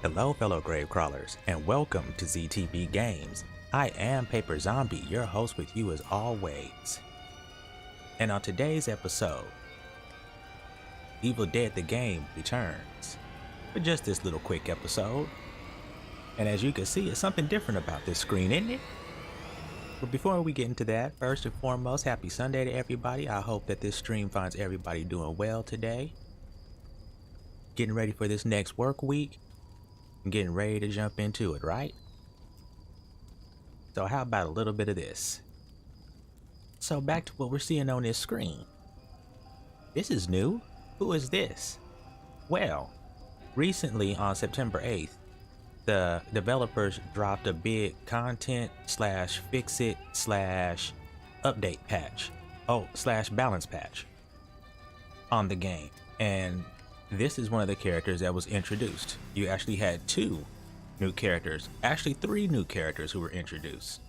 Hello fellow grave crawlers, and welcome to ZTV Games. I am Paiper Zombie, your host with you as always. And on today's episode, Evil Dead the game returns for just this little quick episode. And as you can see, it's something different about this screen, isn't it? But before we get into that, first and foremost, happy Sunday to everybody. I hope that this stream finds everybody doing well today. Getting ready for this next work week. Getting ready to jump into it, right? So how about a little bit of this? So back to what we're seeing on this screen. This is new. Who is this? Well, recently on September 8th, the developers dropped a big content slash fix it slash update patch. Slash balance patch on the game. And this is one of the characters that was introduced. You actually had two new characters, actually three new characters who were introduced.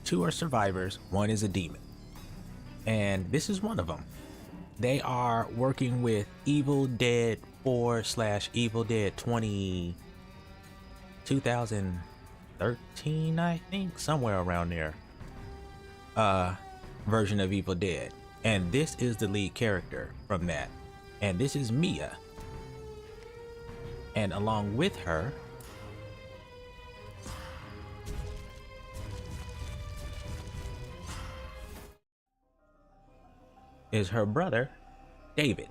Two are survivors, one is a demon. And this is one of them. They are working with Evil Dead 4 / Evil Dead 2013, I think, somewhere around there. Version of Evil Dead. And this is the lead character from that. And this is Mia. And along with her is her brother, David.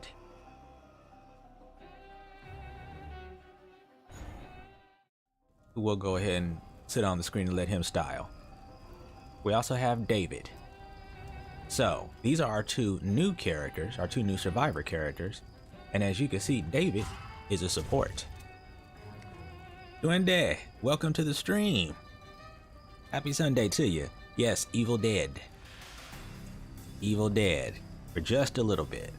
We'll go ahead and sit on the screen and let him style. We also have David. So these are our two new characters, our two new survivor characters. And as you can see, David is a support. Duende, welcome to the stream. Happy Sunday to you. Yes, Evil Dead. Evil Dead, for just a little bit.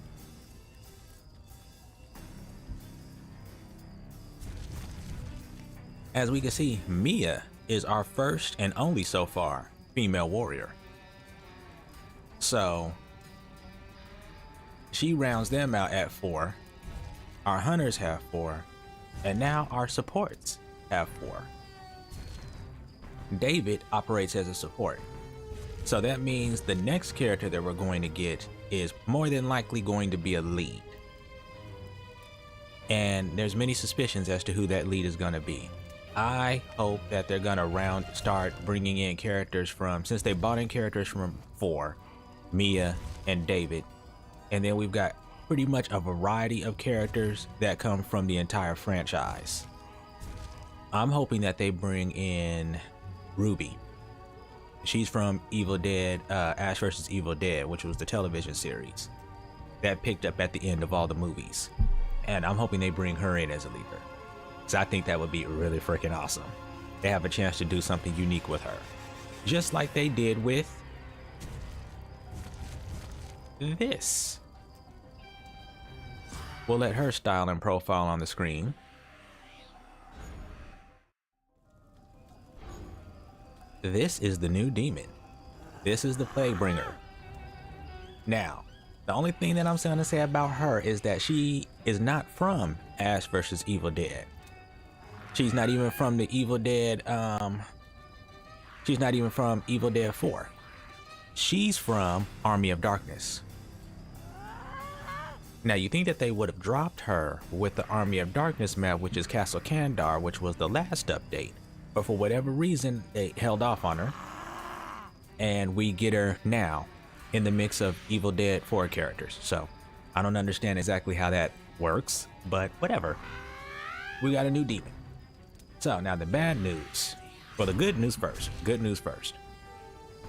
As we can see, Mia is our first and only so far female warrior. So she rounds them out at 4. Our hunters have 4, and now our supports have 4. David operates as a support. So that means the next character that we're going to get is more than likely going to be a lead. And there's many suspicions as to who that lead is going to be. I hope that they're going to start bringing in characters from, since they bought in characters from 4, Mia and David. And then we've got pretty much a variety of characters that come from the entire franchise. I'm hoping that they bring in Ruby. She's from Evil Dead, Ash vs. Evil Dead, which was the television series that picked up at the end of all the movies. And I'm hoping they bring her in as a leader. So I think that would be really freaking awesome. They have a chance to do something unique with her. Just like they did with this. We'll let her style and profile on the screen. This is the new demon. This is the Plaguebringer. Now, the only thing that I'm going to say about her is that she is not from Ash vs. Evil Dead. She's not even from the Evil Dead, she's not even from Evil Dead 4. She's from Army of Darkness. Now you think that they would have dropped her with the Army of Darkness map, which is Castle Kandar, which was the last update. But for whatever reason, they held off on her. And we get her now in the mix of Evil Dead 4 characters. So I don't understand exactly how that works, but whatever. We got a new demon. So now the bad news, well, the good news first,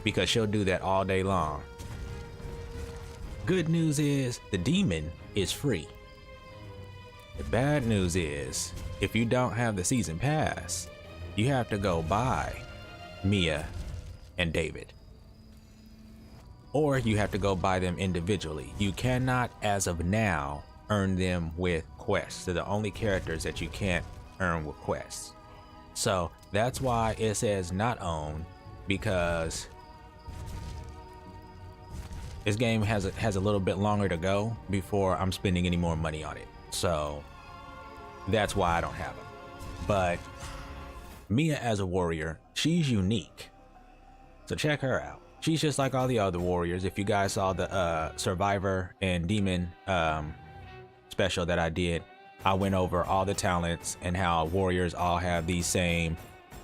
because she'll do that all day long. Good news is the demon is free. The bad news is if you don't have the season pass, you have to go buy Mia and David. Or you have to go buy them individually. You cannot, as of now, earn them with quests. They're the only characters that you can't earn with quests. So that's why it says not owned, because this game has a little bit longer to go before I'm spending any more money on it. So that's why I don't have them. But Mia as a warrior, she's unique. So check her out. She's just like all the other warriors. If you guys saw the Survivor and Demon special that I did, I went over all the talents and how warriors all have these same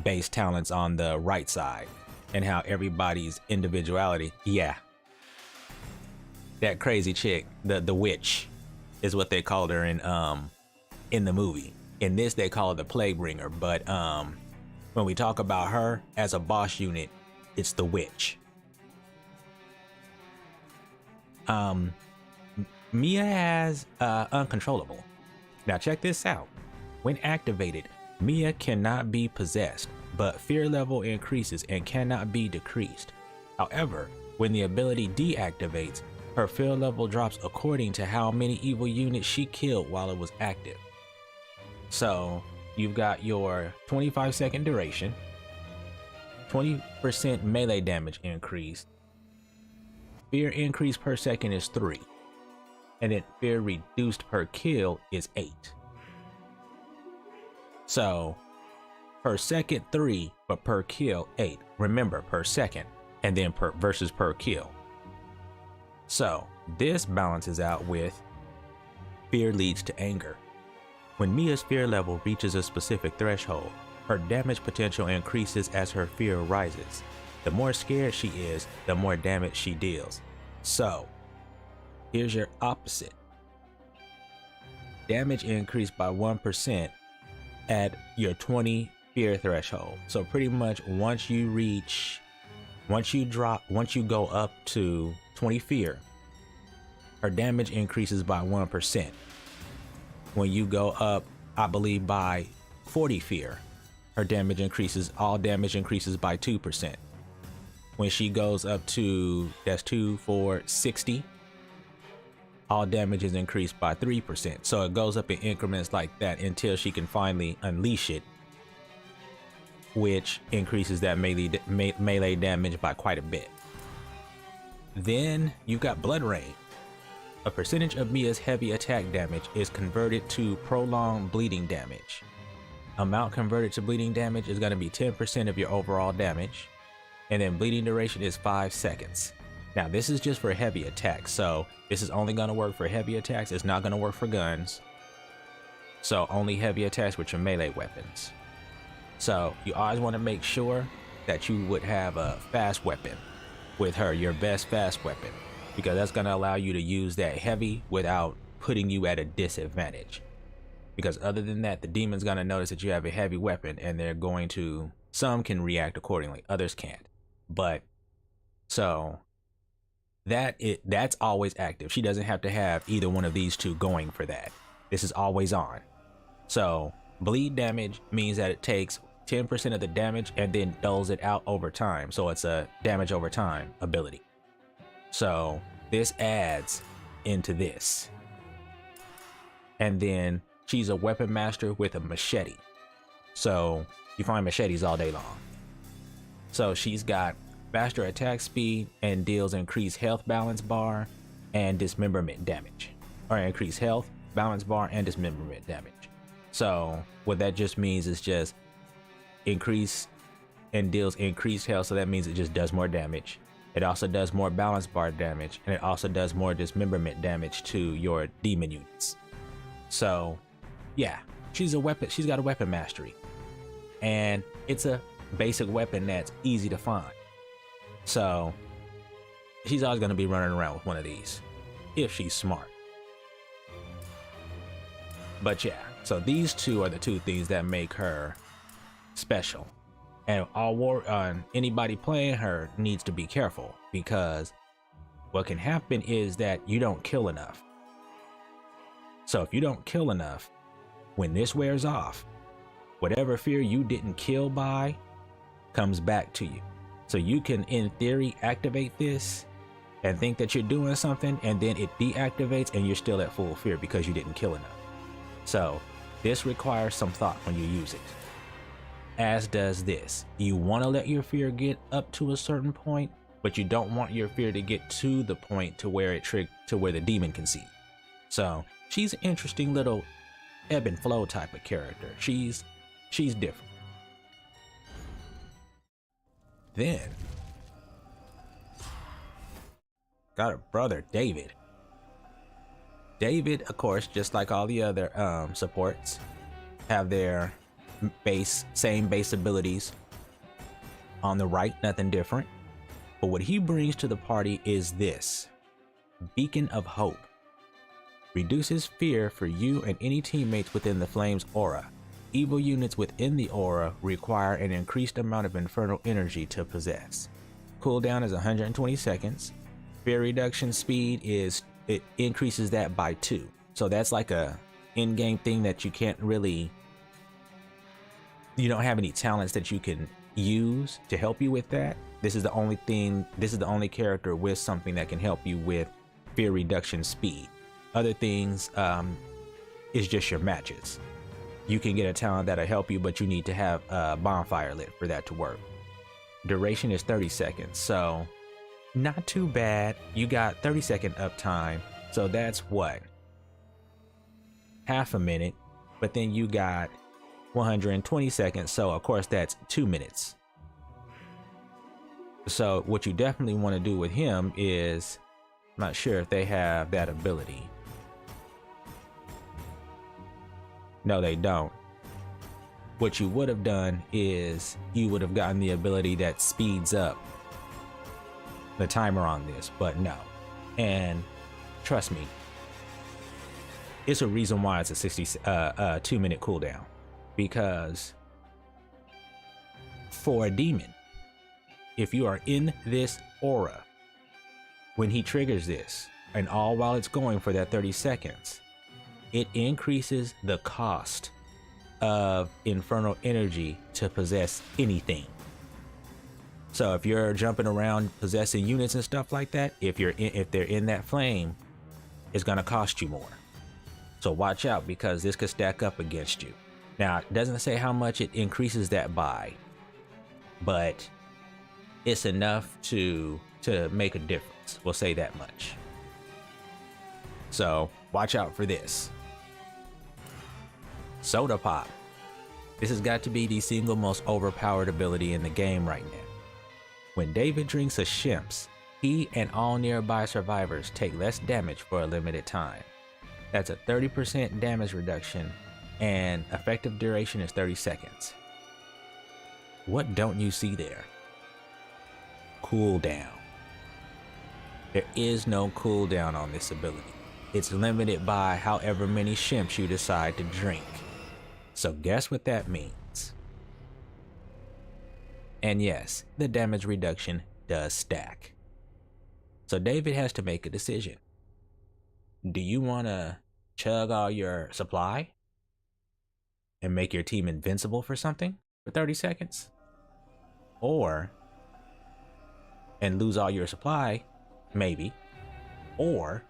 base talents on the right side and how everybody's individuality. Yeah. That crazy chick, the witch is what they called her in the movie. In this, they call her the Plaguebringer, but when we talk about her as a boss unit, it's the witch. Mia has uncontrollable. Now check this out. When activated, Mia cannot be possessed, but fear level increases and cannot be decreased. However, when the ability deactivates, her fear level drops according to how many evil units she killed while it was active. So you've got your 25-second duration, 20% melee damage increase, fear increase per second is 3, and then fear reduced per kill is 8. So per second 3, but per kill 8. Remember, per second, and then per kill. So this balances out with fear leads to anger. When Mia's fear level reaches a specific threshold, her damage potential increases as her fear rises. The more scared she is, the more damage she deals. So here's your opposite. Damage increased by 1% at your 20 fear threshold. So pretty much once you go up to 20 fear, her damage increases by 1%. When you go up, I believe by 40 fear, her damage increases, all damage increases by 2%. When she goes up to, that's 2, 4, 60, all damage is increased by 3%. So it goes up in increments like that until she can finally unleash it, which increases that melee damage by quite a bit. Then you've got Blood Rain. A percentage of Mia's heavy attack damage is converted to prolonged bleeding damage. Amount converted to bleeding damage is going to be 10% of your overall damage, and then bleeding duration is 5 seconds. Now this is just for heavy attacks, so this is only going to work for heavy attacks. It's not going to work for guns. So only heavy attacks with your melee weapons. So you always want to make sure that you would have a fast weapon with her, your best fast weapon, because that's going to allow you to use that heavy without putting you at a disadvantage. Because other than that, the demon's going to notice that you have a heavy weapon and they're going to, some can react accordingly, others can't. But so that's always active. She doesn't have to have either one of these two going for that. This is always on. So bleed damage means that it takes 10% of the damage and then doles it out over time. So it's a damage over time ability. So this adds into this. And then she's a weapon master with a machete. So you find machetes all day long. So she's got faster attack speed and deals increased health balance bar and dismemberment damage. Or increased health, balance bar, and dismemberment damage. So what that just means is just increase and deals increased health. So that means it just does more damage. It also does more balance bar damage, and it also does more dismemberment damage to your demon units. So yeah, she's got a weapon mastery, and it's a basic weapon that's easy to find. So she's always going to be running around with one of these if she's smart. But yeah, so these two are the two things that make her special. And anybody playing her needs to be careful, because what can happen is that you don't kill enough. So if you don't kill enough, when this wears off, whatever fear you didn't kill by comes back to you. So you can, in theory, activate this and think that you're doing something, and then it deactivates and you're still at full fear because you didn't kill enough. So this requires some thought when you use it. As does this. You want to let your fear get up to a certain point, but you don't want your fear to get to the point to where where the demon can see. So she's an interesting little ebb and flow type of character. She's She's different. Then got her brother David. David, of course, just like all the other supports, have their same base abilities on the right, nothing different. But what he brings to the party is this Beacon of Hope. Reduces fear for you and any teammates within the Flame's aura. Evil units within the aura require an increased amount of infernal energy to possess. Cooldown is 120 seconds. Fear reduction speed it increases that by 2. So that's like a in-game thing that you can't really, you don't have any talents that you can use to help you with that. This is the only character with something that can help you with fear reduction speed. Other things is just your matches. You can get a talent that'll help you, but you need to have a bonfire lit for that to work. Duration is 30 seconds, so not too bad. You got 30-second uptime, so that's what? Half a minute, but then you got 120 seconds, so of course that's 2 minutes. So what you definitely want to do with him is, I'm not sure if they have that ability. No, they don't. What you would have done is you would have gotten the ability that speeds up the timer on this, but no. And trust me, it's a reason why it's a 2-minute cooldown, because for a demon, if you are in this aura, when he triggers this, and all while it's going for that 30 seconds, it increases the cost of infernal energy to possess anything. So if you're jumping around possessing units and stuff like that, if they're in that flame, it's gonna cost you more. So watch out, because this could stack up against you. Now, it doesn't say how much it increases that by, but it's enough to make a difference. We'll say that much. So watch out for this. Soda Pop. This has got to be the single most overpowered ability in the game right now. When David drinks a Shimps, he and all nearby survivors take less damage for a limited time. That's a 30% damage reduction, and effective duration is 30 seconds. What don't you see there? Cooldown. There is no cooldown on this ability. It's limited by however many Shimps you decide to drink. So guess what that means? And yes, the damage reduction does stack. So David has to make a decision. Do you want to chug all your supply and make your team invincible for something for 30 seconds? And lose all your supply, maybe. Or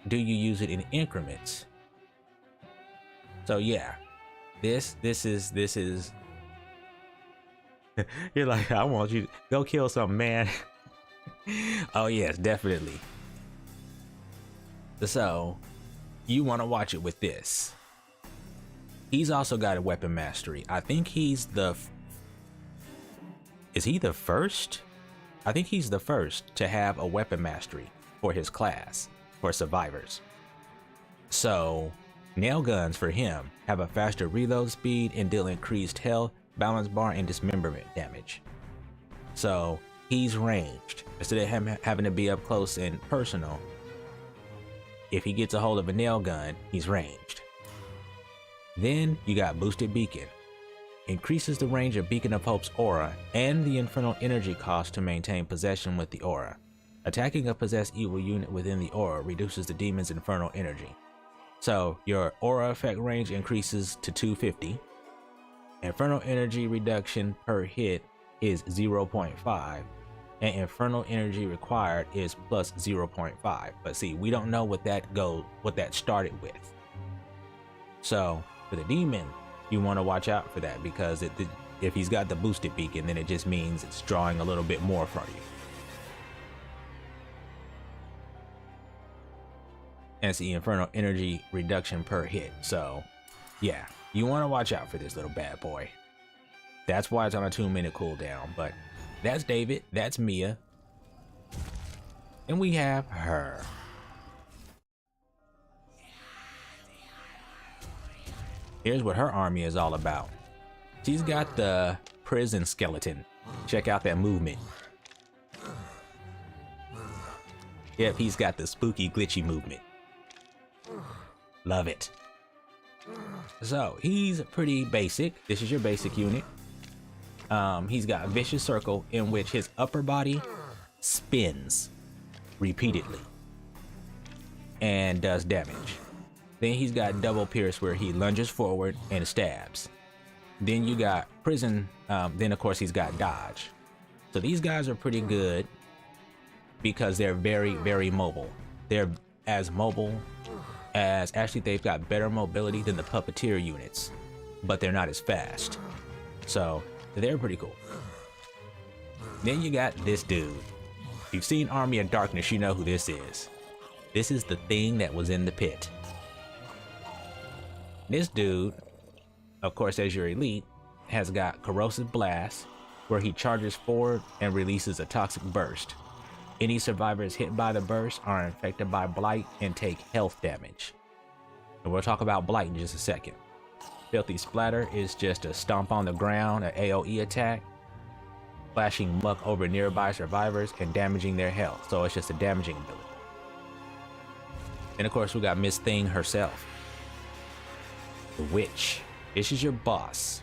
do you use it in increments? So yeah, this is you're like, I want you to go kill something, man. Oh yes, definitely. So you want to watch it with this. He's also got a weapon mastery. I think he's is he the first? I think he's the first to have a weapon mastery for his class, for survivors. So nail guns for him have a faster reload speed and deal increased health, balance bar, and dismemberment damage. So he's ranged. Instead of him having to be up close and personal, if he gets a hold of a nail gun, he's ranged. Then you got Boosted Beacon. Increases the range of Beacon of Hope's aura and the infernal energy cost to maintain possession with the aura. Attacking a possessed evil unit within the aura reduces the demon's infernal energy. So your aura effect range increases to 250. Infernal energy reduction per hit is 0.5, and infernal energy required is plus 0.5. But see, we don't know what that started with. So for the demon, you want to watch out for that, because if he's got the boosted beacon, then it just means it's drawing a little bit more from you. And it's the infernal energy reduction per hit. So yeah, You want to watch out for this little bad boy. That's why it's on a 2-minute cooldown. But that's David. That's Mia. And we have her. Here's what her army is all about. She's got the prison skeleton. Check out that movement. Yep, he's got the spooky, glitchy movement. Love it. So, he's pretty basic. This is your basic unit. He's got a vicious circle in which his upper body spins repeatedly and does damage. Then he's got double pierce where he lunges forward and stabs. Then you got prison, then of course he's got dodge. So these guys are pretty good because they're very, very mobile. They're as mobile as, actually they've got better mobility than the puppeteer units, but they're not as fast. So they're pretty cool. Then you got this dude. If you've seen Army of Darkness, you know who this is. This is the thing that was in the pit. This dude, of course, as your elite, has got Corrosive Blast, where he charges forward and releases a toxic burst. Any survivors hit by the burst are infected by blight and take health damage. And we'll talk about blight in just a second. Filthy Splatter is just a stomp on the ground, an AoE attack, flashing muck over nearby survivors and damaging their health. So it's just a damaging ability. And of course, we got Miss Thing herself. The Witch. This is your boss.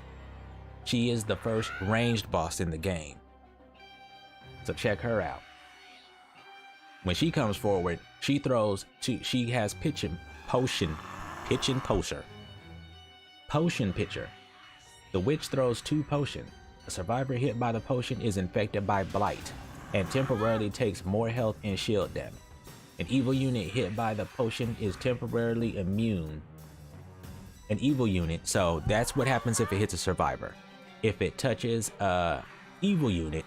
She is the first ranged boss in the game. So check her out. When she comes forward, she throws she has potion pitcher. The witch throws 2 potions. A survivor hit by the potion is infected by blight and temporarily takes more health and shield damage. An evil unit hit by the potion is temporarily immune. An evil unit, so that's what happens if it hits a survivor. If it touches an evil unit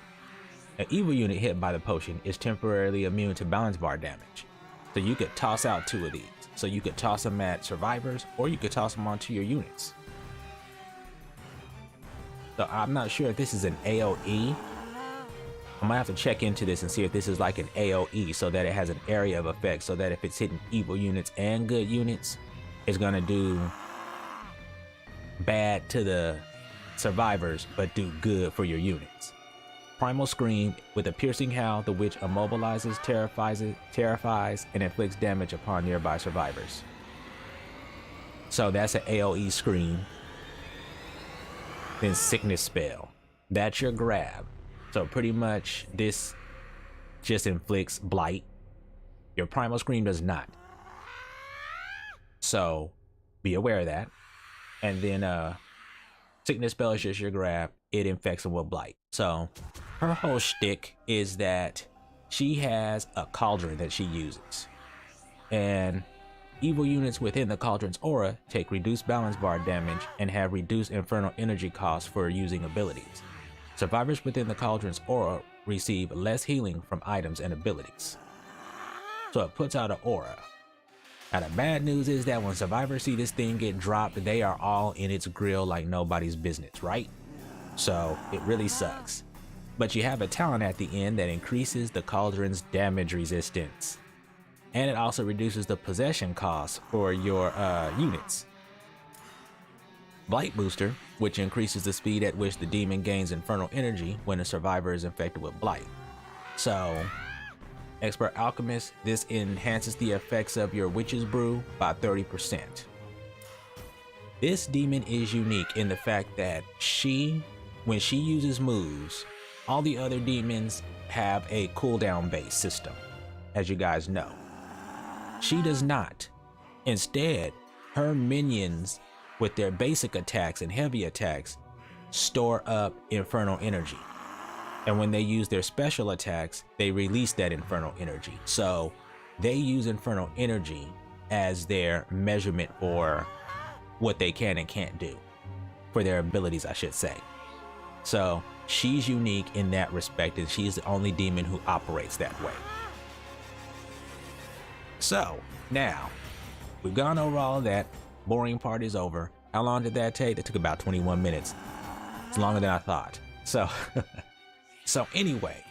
hit by the potion is temporarily immune to balance bar damage. So you could toss out 2 of these. So you could toss them at survivors, or you could toss them onto your units. So I'm not sure if this is an AoE. I might have to check into this and see if this is like an AoE, so that it has an area of effect, so that if it's hitting evil units and good units, it's gonna do bad to the survivors but do good for your units. Primal Scream. With a piercing howl, the witch immobilizes, terrifies, and inflicts damage upon nearby survivors. So that's an AoE scream. Then Sickness Spell. That's your grab. So pretty much this just inflicts blight. Your Primal Scream does not. So be aware of that. And then Sickness Spell is just your grab. It infects them with blight. So her whole shtick is that she has a cauldron that she uses. And evil units within the cauldron's aura take reduced balance bar damage and have reduced infernal energy costs for using abilities. Survivors within the cauldron's aura receive less healing from items and abilities. So it puts out an aura. Now the bad news is that when survivors see this thing get dropped, they are all in its grill like nobody's business, right? So it really sucks. But you have a talent at the end that increases the cauldron's damage resistance. And it also reduces the possession cost for your units. Blight Booster, which increases the speed at which the demon gains infernal energy when a survivor is infected with blight. So, Expert Alchemist, this enhances the effects of your Witch's Brew by 30%. This demon is unique in the fact that when she uses moves, all the other demons have a cooldown based system, as you guys know. She does not. Instead, her minions with their basic attacks and heavy attacks store up infernal energy. And when they use their special attacks, they release that infernal energy. So they use infernal energy as their measurement for what they can and can't do. For their abilities, I should say. So she's unique in that respect, and she's the only demon who operates that way. So now we've gone over all of that. Boring part is over. How long did that take? That took about 21 minutes. It's longer than I thought. So, so anyway,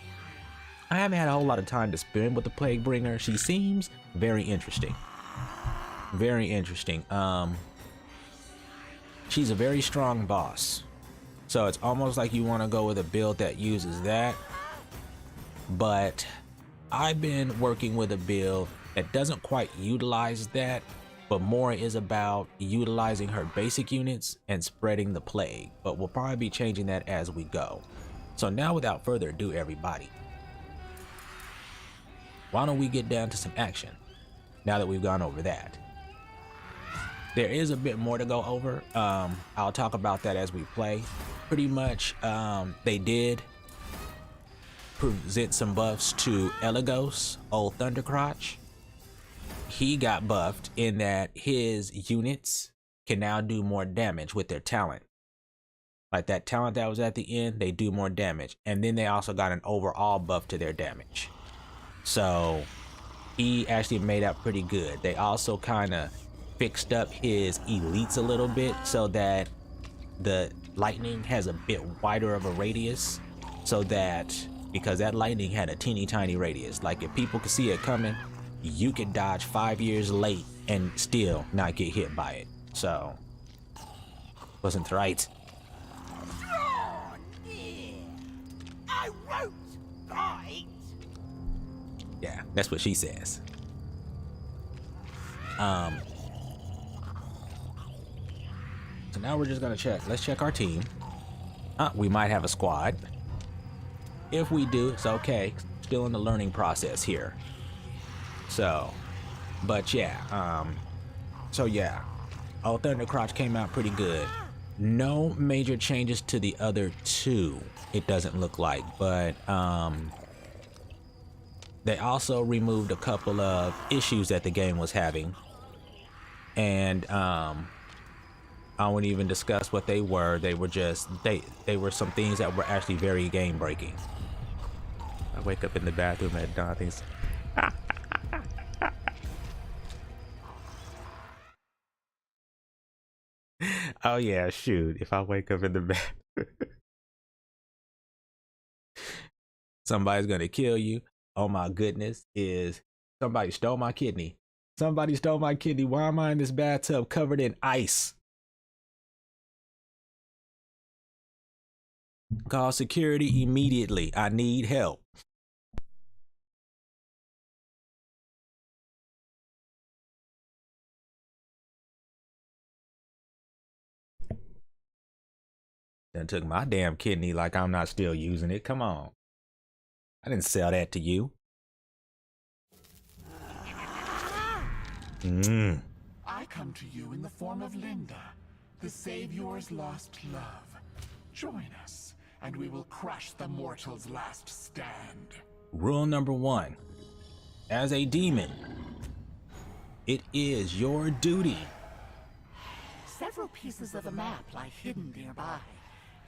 I haven't had a whole lot of time to spend with the Plaguebringer. She seems very interesting. Very interesting. She's a very strong boss. So it's almost like you want to go with a build that uses that. But I've been working with a build that doesn't quite utilize that, but more is about utilizing her basic units and spreading the plague. But we'll probably be changing that as we go. So now, without further ado, everybody, why don't we get down to some action now that we've gone over that. There is a bit more to go over. I'll talk about that as we play. Pretty much, they did present some buffs to Elagos, old Thundercrotch. He got buffed in that his units can now do more damage with their talent. Like that talent that was at the end, they do more damage. And then they also got an overall buff to their damage. So he actually made out pretty good. They also kind of fixed up his elites a little bit so that the lightning has a bit wider of a radius, so that because that lightning had a teeny tiny radius, like if people could see it coming, you could dodge 5 years late and still not get hit by it. So wasn't right. I won't fight. Yeah, that's what she says. So now we're just gonna check. Let's check our team. We might have a squad. If we do, it's okay. Still in the learning process here. So, but yeah, so yeah. Oh, Thundercrotch came out pretty good. No major changes to the other two, it doesn't look like, but they also removed a couple of issues that the game was having. And I won't even discuss what they were. They were just, they were some things that were actually very game breaking. I wake up in the bathroom at Dorothy's. Oh yeah, shoot. If I wake up in the bathroom, somebody's gonna kill you. Oh my goodness, is somebody stole my kidney. Somebody stole my kidney. Why am I in this bathtub covered in ice? Call security immediately. I need help. Done took my damn kidney like I'm not still using it. Come on. I didn't sell that to you. I come to you in the form of Linda, the Savior's lost love. Join us, and we will crush the mortal's last stand. Rule number 1. As a demon, it is your duty. Several pieces of the map lie hidden nearby.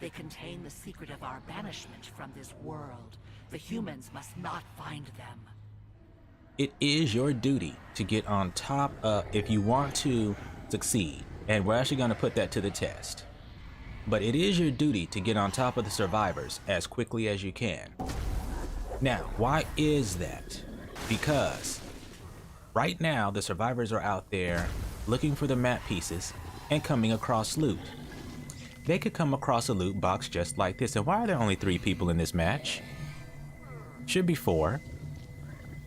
They contain the secret of our banishment from this world. The humans must not find them. It is your duty to get on top of, if you want to succeed, and we're actually going to put that to the test. But it is your duty to get on top of the survivors as quickly as you can. Now, why is that? Because right now the survivors are out there looking for the map pieces and coming across loot. They could come across a loot box just like this. And why are there only 3 people in this match? Should be 4.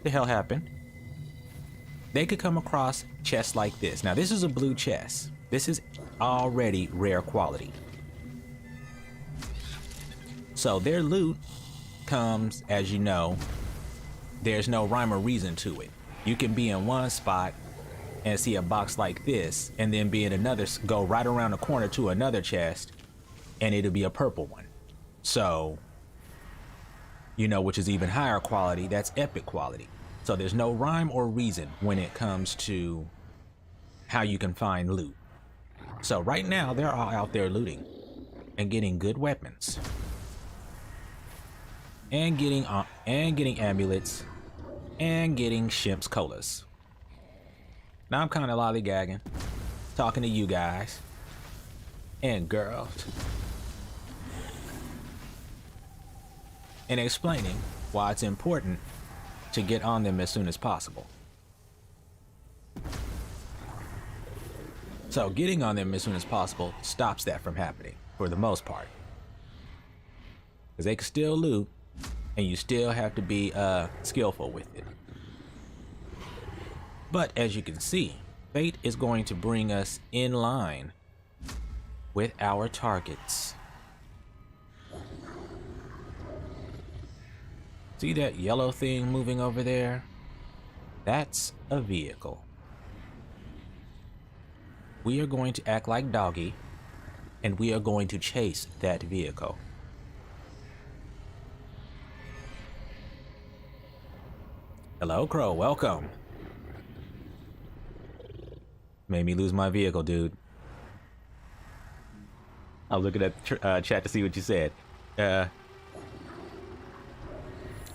The hell happened? They could come across chests like this. Now this is a blue chest. This is already rare quality. So their loot comes, as you know, there's no rhyme or reason to it. You can be in one spot and see a box like this, and then be in another, go right around the corner to another chest, and it'll be a purple one. So, you know, which is even higher quality, that's epic quality. So there's no rhyme or reason when it comes to how you can find loot. So right now, they're all out there looting and getting good weapons. And getting amulets and getting Shimp's colas. Now I'm kind of lollygagging, talking to you guys. and girls, and explaining why it's important to get on them as soon as possible. So getting on them as soon as possible stops that from happening for the most part, because they can still loot and you still have to be skillful with it. But as you can see, fate is going to bring us in line with our targets. See that yellow thing moving over there? That's a vehicle. We are going to act like doggy, and we are going to chase that vehicle. Hello, Crow, welcome. Made me lose my vehicle, dude. I was looking at the chat to see what you said.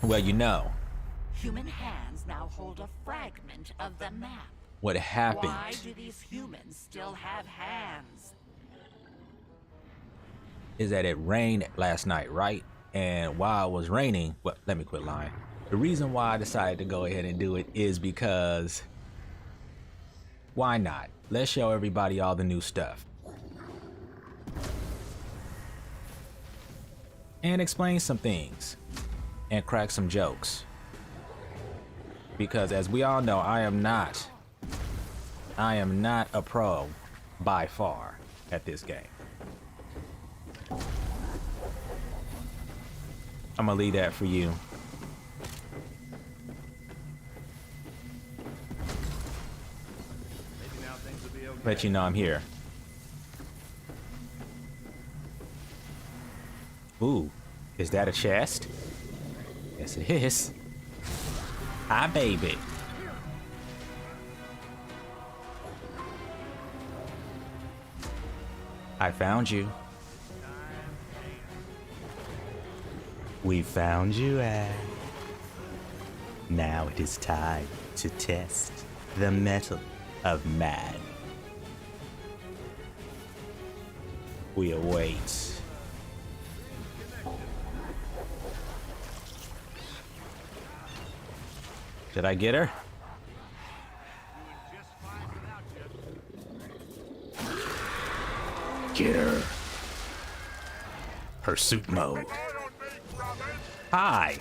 Well, you know. Human hands now hold a fragment of the map. What happened? Why do these humans still have hands? Is that it rained last night, right? And while it was raining, well, let me quit lying. The reason why I decided to go ahead and do it is because why not? Let's show everybody all the new stuff. And explain some things. And crack some jokes. Because as we all know, I am not a pro by far at this game. I'm gonna leave that for you. Let you know I'm here. Ooh, is that a chest? Yes, it is. Hi, baby. I found you. We found you, Anne. Now it is time to test the mettle of man. We await. Did I get her? Get her. Pursuit mode. Hi.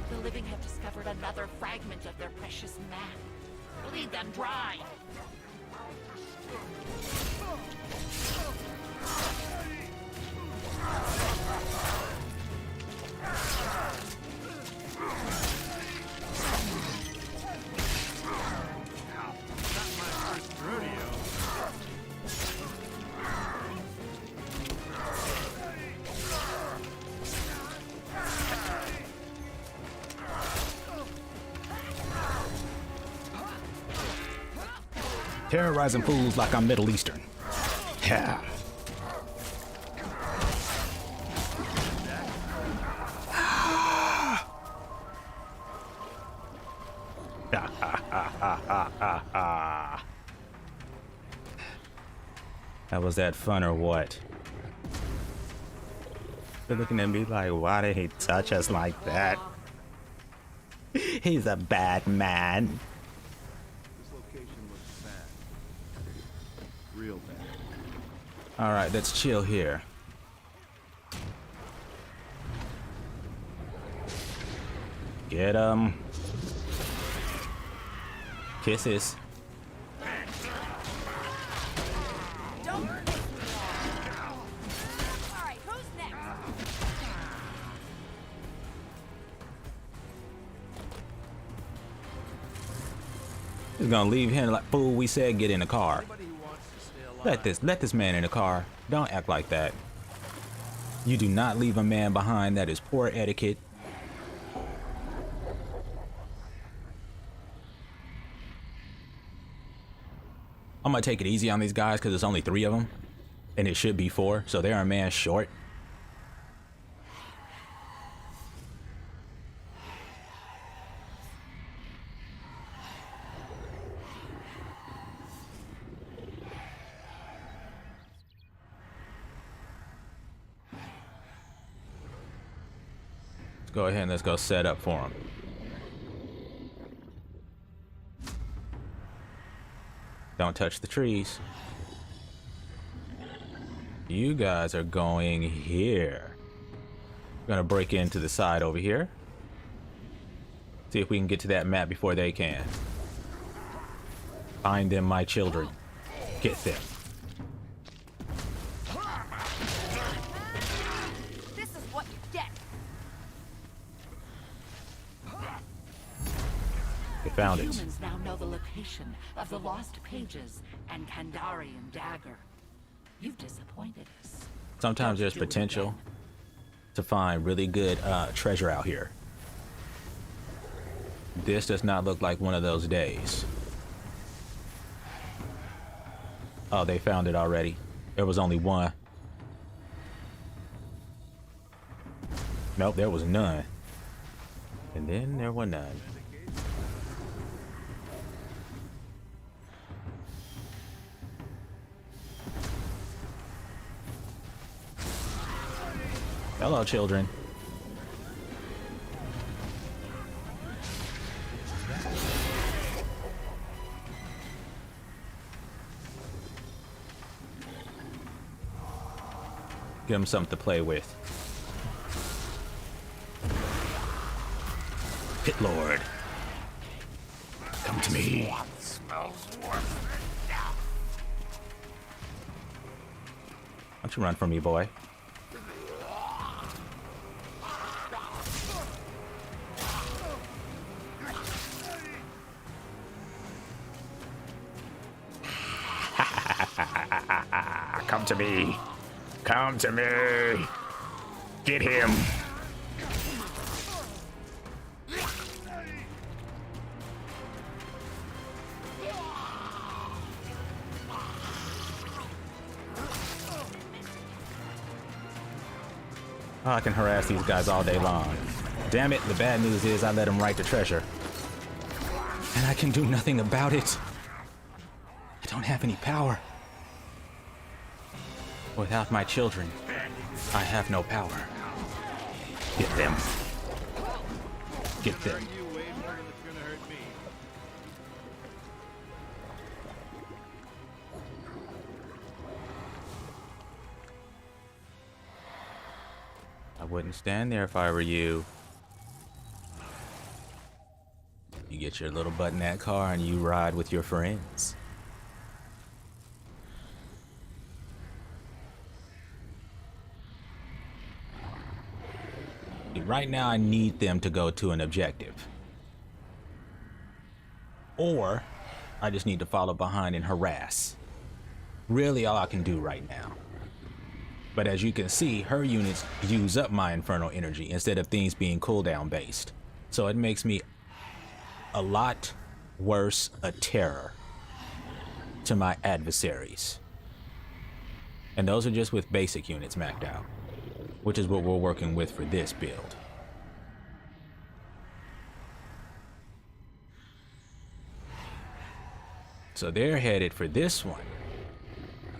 The living have discovered another fragment of their precious map. Bleed them dry. Terrorizing fools like I'm Middle Eastern. Yeah. That was that fun or what? They're looking at me like, why did he touch us like that? He's a bad man. This location looks bad. Real bad. All right, let's chill here. Get 'em. Kisses. Don't piss me off. All right, who's next? He's gonna leave him like, fool, we said get in the car. Anybody who wants to stay alive. Let this man in the car. Don't act like that. You do not leave a man behind. That is poor etiquette. I'm gonna take it easy on these guys because it's only 3 of them, and it should be 4, so they're a man short. Let's go ahead and let's go set up for them. Don't touch the trees. You guys are going here. We're gonna break into the side over here. See if we can get to that map before they can. Find them, my children. Get them. This is what you get. They found it. Humans now know the location of the lost pages and Kandarian dagger. You've disappointed us. Sometimes there's Do it potential again. to find really good treasure out here. This does not look like one of those days. Oh, they found it already. There was only one. Nope, there was none. And then there were none. Hello, children. Give them something to play with. Pit Lord. Come to me. Don't you run from me, boy. Come to me. Come to me. Get him. Oh, I can harass these guys all day long. Damn it, the bad news is I let them write the treasure. And I can do nothing about it. I don't have any power. Without my children, I have no power. Get them. Get them. You way more than it's gonna hurt me. I wouldn't stand there if I were you. You get your little butt in that car and you ride with your friends. Right now, I need them to go to an objective. Or, I just need to follow behind and harass. Really all I can do right now. But as you can see, her units use up my infernal energy instead of things being cooldown based. So it makes me a lot worse a terror to my adversaries. And those are just with basic units maxed out, which is what we're working with for this build. So they're headed for this one.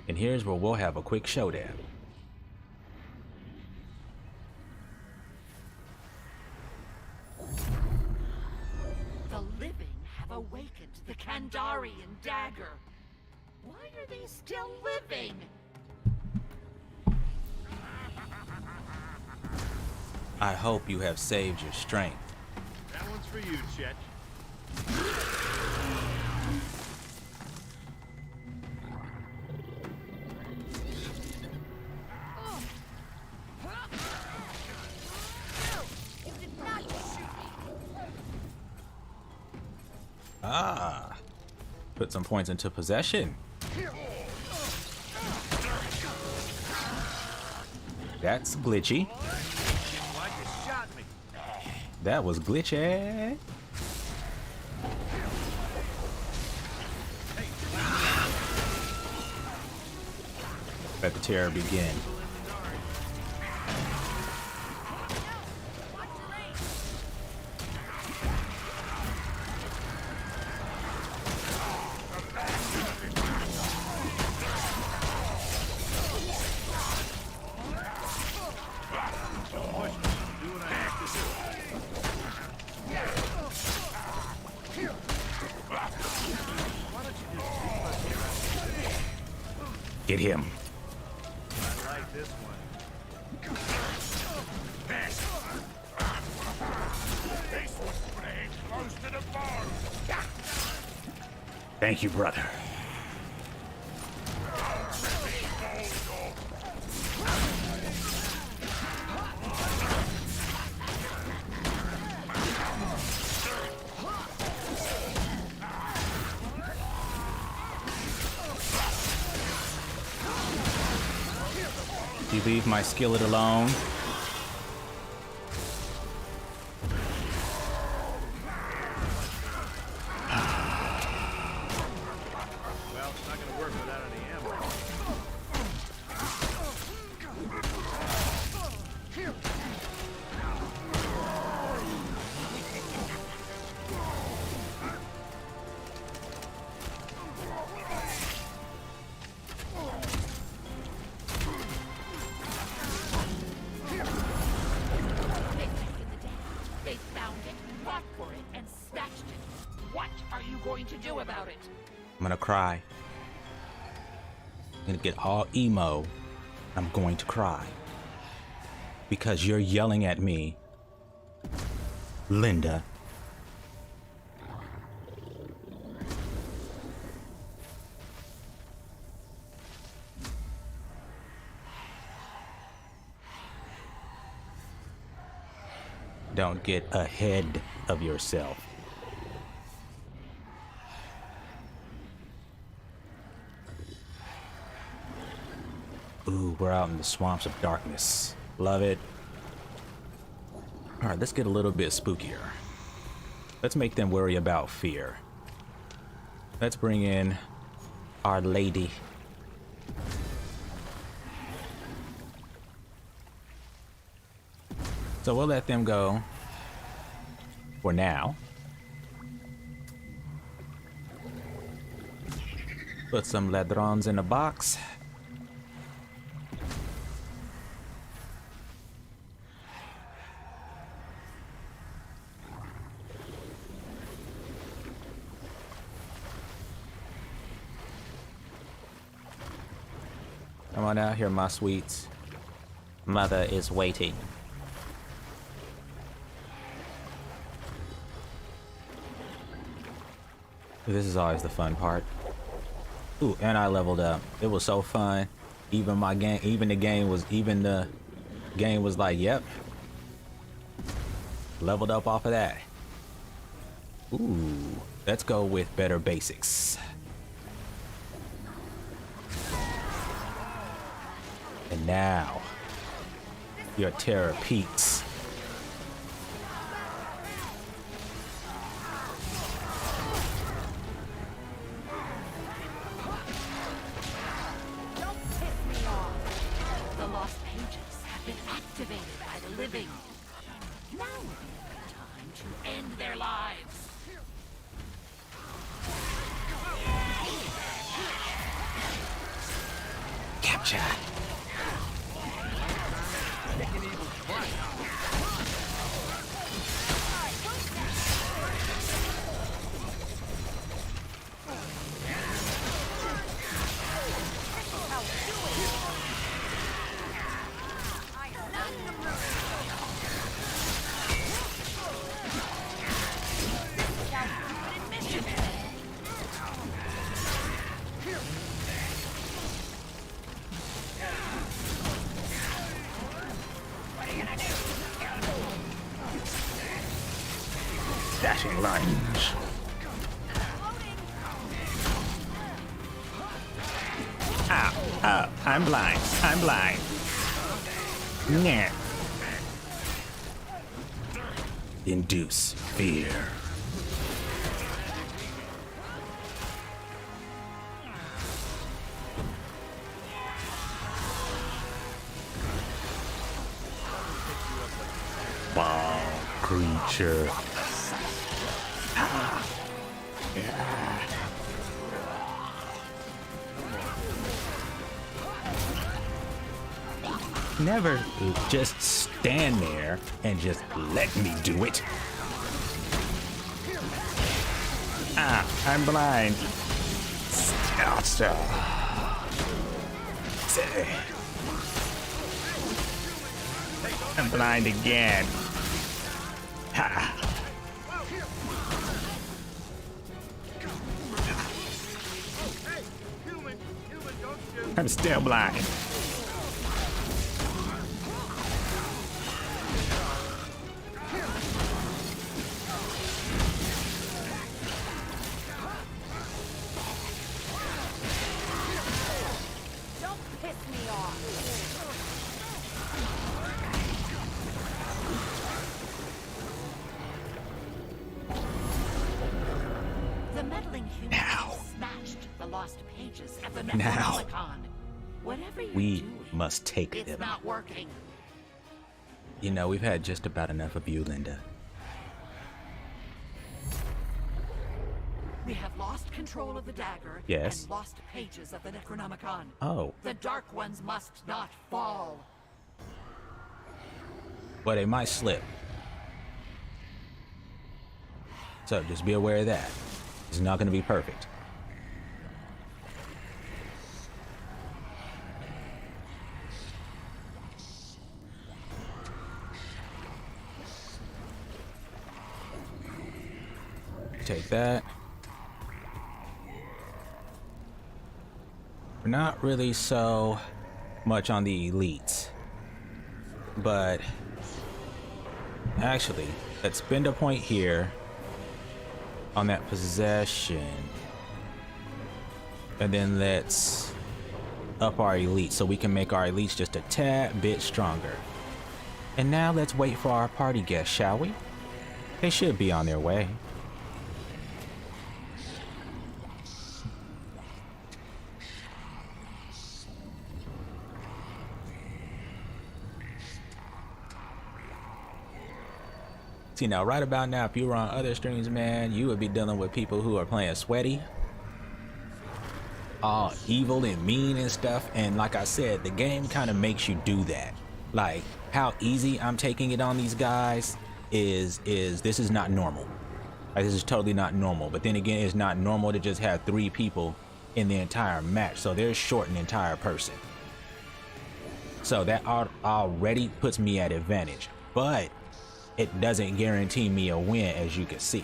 And here's where we'll have a quick showdown. The living have awakened the Kandarian dagger. Why are they still living? I hope you have saved your strength. That one's for you, Chet. You did not shoot me. Ah, put some points into possession. That's glitchy. Why you shot me? That was glitchy. Let the terror begin. Get him. I like this one. Thank you, brother. You leave my skillet alone. Well, it's not gonna work without any ammo. They tested the dam. They found it, fought for it, and snatched it. What are you going to do about it? I'm gonna cry. I'm gonna get all emo. I'm going to cry. Because you're yelling at me, Linda. Don't get ahead of yourself. Ooh, we're out in the swamps of darkness. Love it. All right, let's get a little bit spookier. Let's make them worry about fear. Let's bring in Our Lady. So we'll let them go for now. Put some ladrons in a box. Come on out here, my sweets. Mother is waiting. This is always the fun part. Ooh, and I leveled up. It was so fun. Even the game was like, yep. Leveled up off of that. Ooh, let's go with better basics. And now, your terror peaks. Don't piss me off. The lost pages have been activated by the living. Now would be the time to end their lives. Capture. Dashing lunge. Ow, I'm blind. I'm blind. Nah. Induce fear. creature. Never just stand there and just let me do it. Ah, I'm blind. I'm blind again. Ha. I'm still blind. Don't piss me off. The meddling humans Now. smashed the lost pages of the Now. Necronomicon. Whatever you're We doing, must take it's them. not working. You know, we've had just about enough of you, Linda. We have lost control of the dagger Yes. and lost pages of the Necronomicon. Oh, The Dark Ones must not fall. well, they might slip. So just be aware of that. It's not going to be perfect. Take that. We're not really so much on the elites, but actually, let's spend a point here on that possession, and then let's up our elite so we can make our elites just a tad bit stronger. And now let's wait for our party guests, shall we? They should be on their way. See, now right about now, if you were on other streams, man, you would be dealing with people who are playing sweaty, all evil and mean and stuff. And like I said, the game kind of makes you do that. Like how easy I'm taking it on these guys is this is not normal. Like, this is totally not normal. But then again, it's not normal to just have 3 people in the entire match. So they're short an entire person. So that already puts me at advantage. But it doesn't guarantee me a win, as you can see.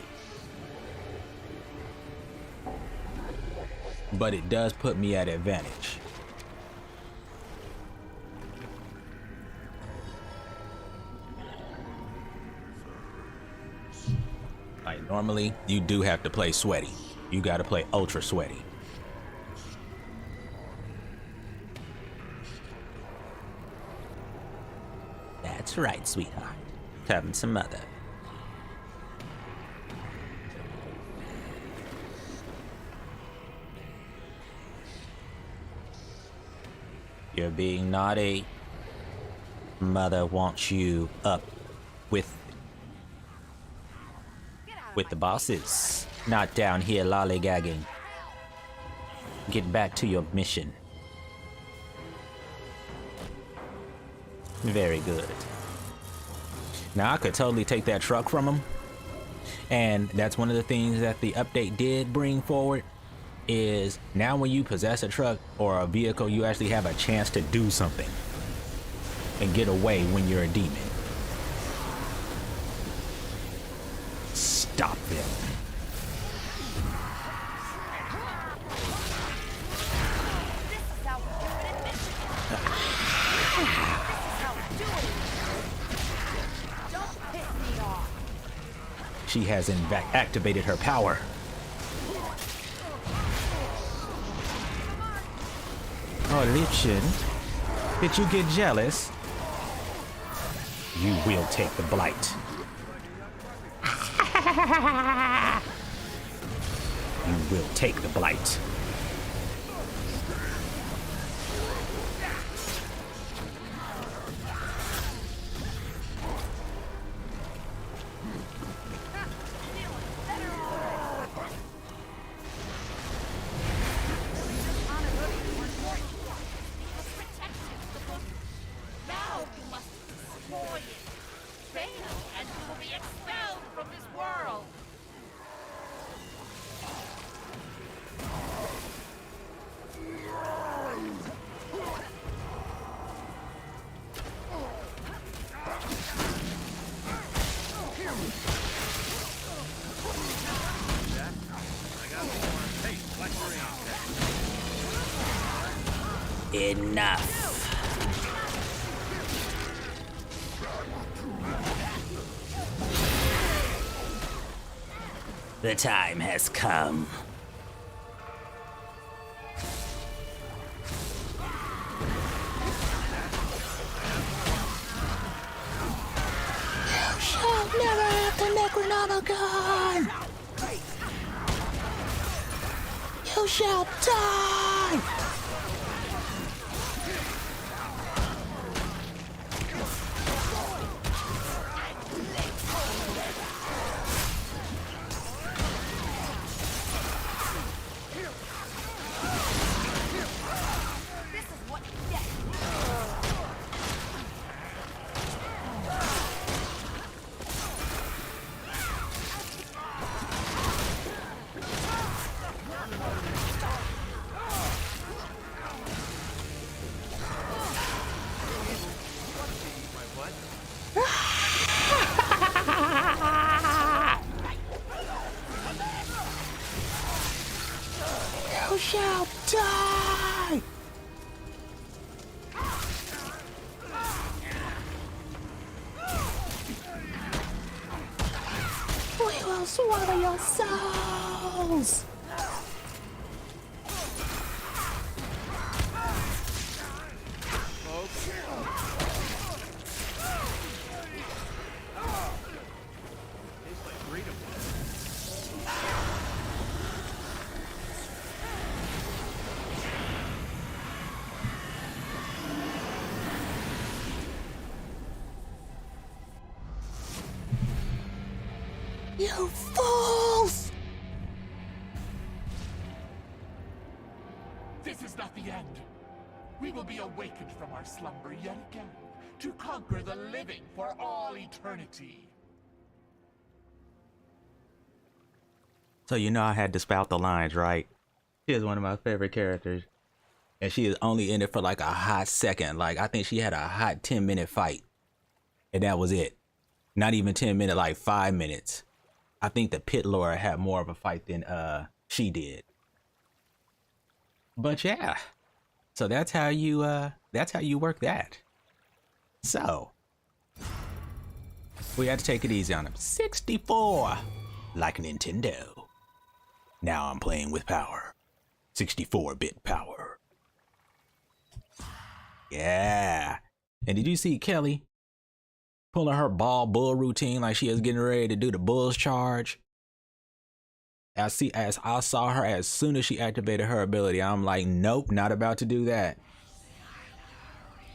But it does put me at advantage. Like normally, you do have to play sweaty. You got to play ultra sweaty. That's right, sweetheart. Having some mother. You're being naughty. Mother wants you up with the bosses, not down here lollygagging. Get back to your mission. Very good. Now I could totally take that truck from him, and that's one of the things that the update did bring forward, is now when you possess a truck or a vehicle, you actually have a chance to do something and get away when you're a demon. Stop them. This is how we do it in Michigan. This is how we do it. Don't piss me off. She has in fact activated her power. Oh, Liebchen, did you get jealous? You will take the blight. You will take the blight. Enough. The time has come. You shall never have the Necronomicon! You shall die! This is what you get. You shall die! We will swallow your souls! Tastes like freedom. You fools! This is not the end. We will be awakened from our slumber yet again, to conquer the living for all eternity. So you know I had to spout the lines, right? She is one of my favorite characters. And she is only in it for like a hot second. Like, I think she had a hot 10-minute fight. And that was it. Not even 10 minutes, like 5 minutes. I think the Pit Lord had more of a fight than she did. But yeah. So that's how you work that. So we had to take it easy on him. 64 like Nintendo. Now I'm playing with power. 64-bit power. Yeah. And did you see Kelly pulling her ball bull routine like she is getting ready to do the bull's charge? As I saw her as soon as she activated her ability, I'm like, nope, not about to do that.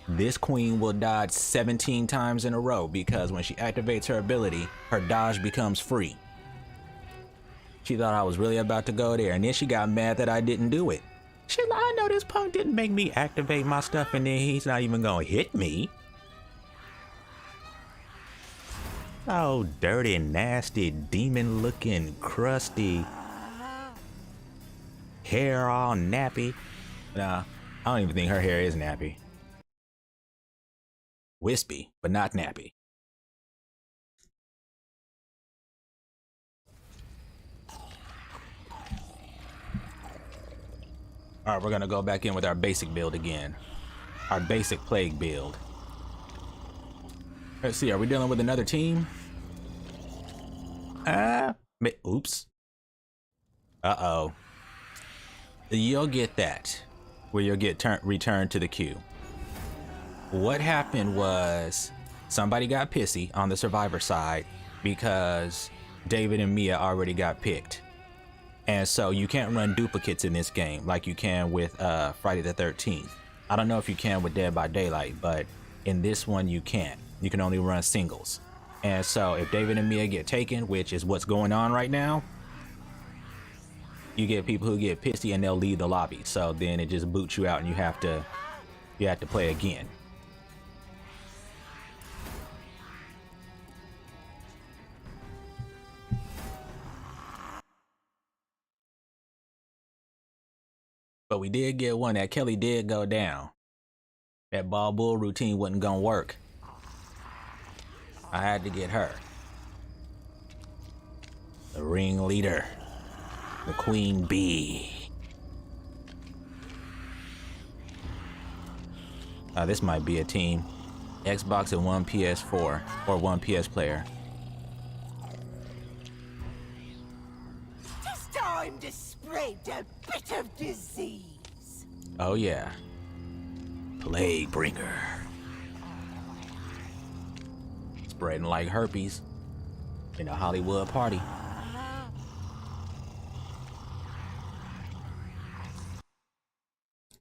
This queen will dodge 17 times in a row because when she activates her ability, her dodge becomes free. She thought I was really about to go there, and then she got mad that I didn't do it. She's like, I know this punk didn't make me activate my stuff, and then he's not even gonna hit me. Oh, dirty, nasty, demon-looking, crusty, hair all nappy. Nah, I don't even think her hair is nappy. Wispy, but not nappy. All right, we're gonna go back in with our basic build again. Our basic plague build. Let's see, are we dealing with another team? Oops. Uh-oh. You'll get that, where you'll get returned to the queue. What happened was somebody got pissy on the survivor side because David and Mia already got picked. And so you can't run duplicates in this game like you can with Friday the 13th. I don't know if you can with Dead by Daylight, but in this one you can't. You can only run singles. And so if David and Mia get taken, which is what's going on right now, you get people who get pissy and they'll leave the lobby. So then it just boots you out and you have to play again. But we did get one that Kelly did go down. That ball bull routine wasn't gonna work. I had to get her. The ringleader. The queen bee. This might be a team. Xbox and one PS4 or one PS player. It's time to spread a bit of disease. Oh yeah. Plaguebringer. Spreading like herpes in a Hollywood party.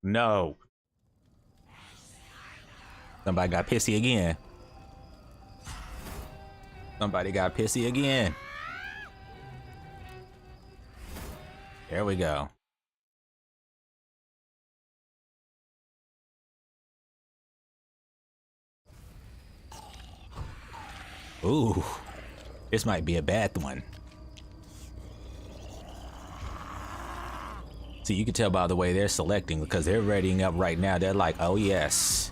No. Somebody got pissy again. Somebody got pissy again. There we go. Ooh, this might be a bad one. See, you can tell by the way they're selecting because they're readying up right now. They're like, oh yes.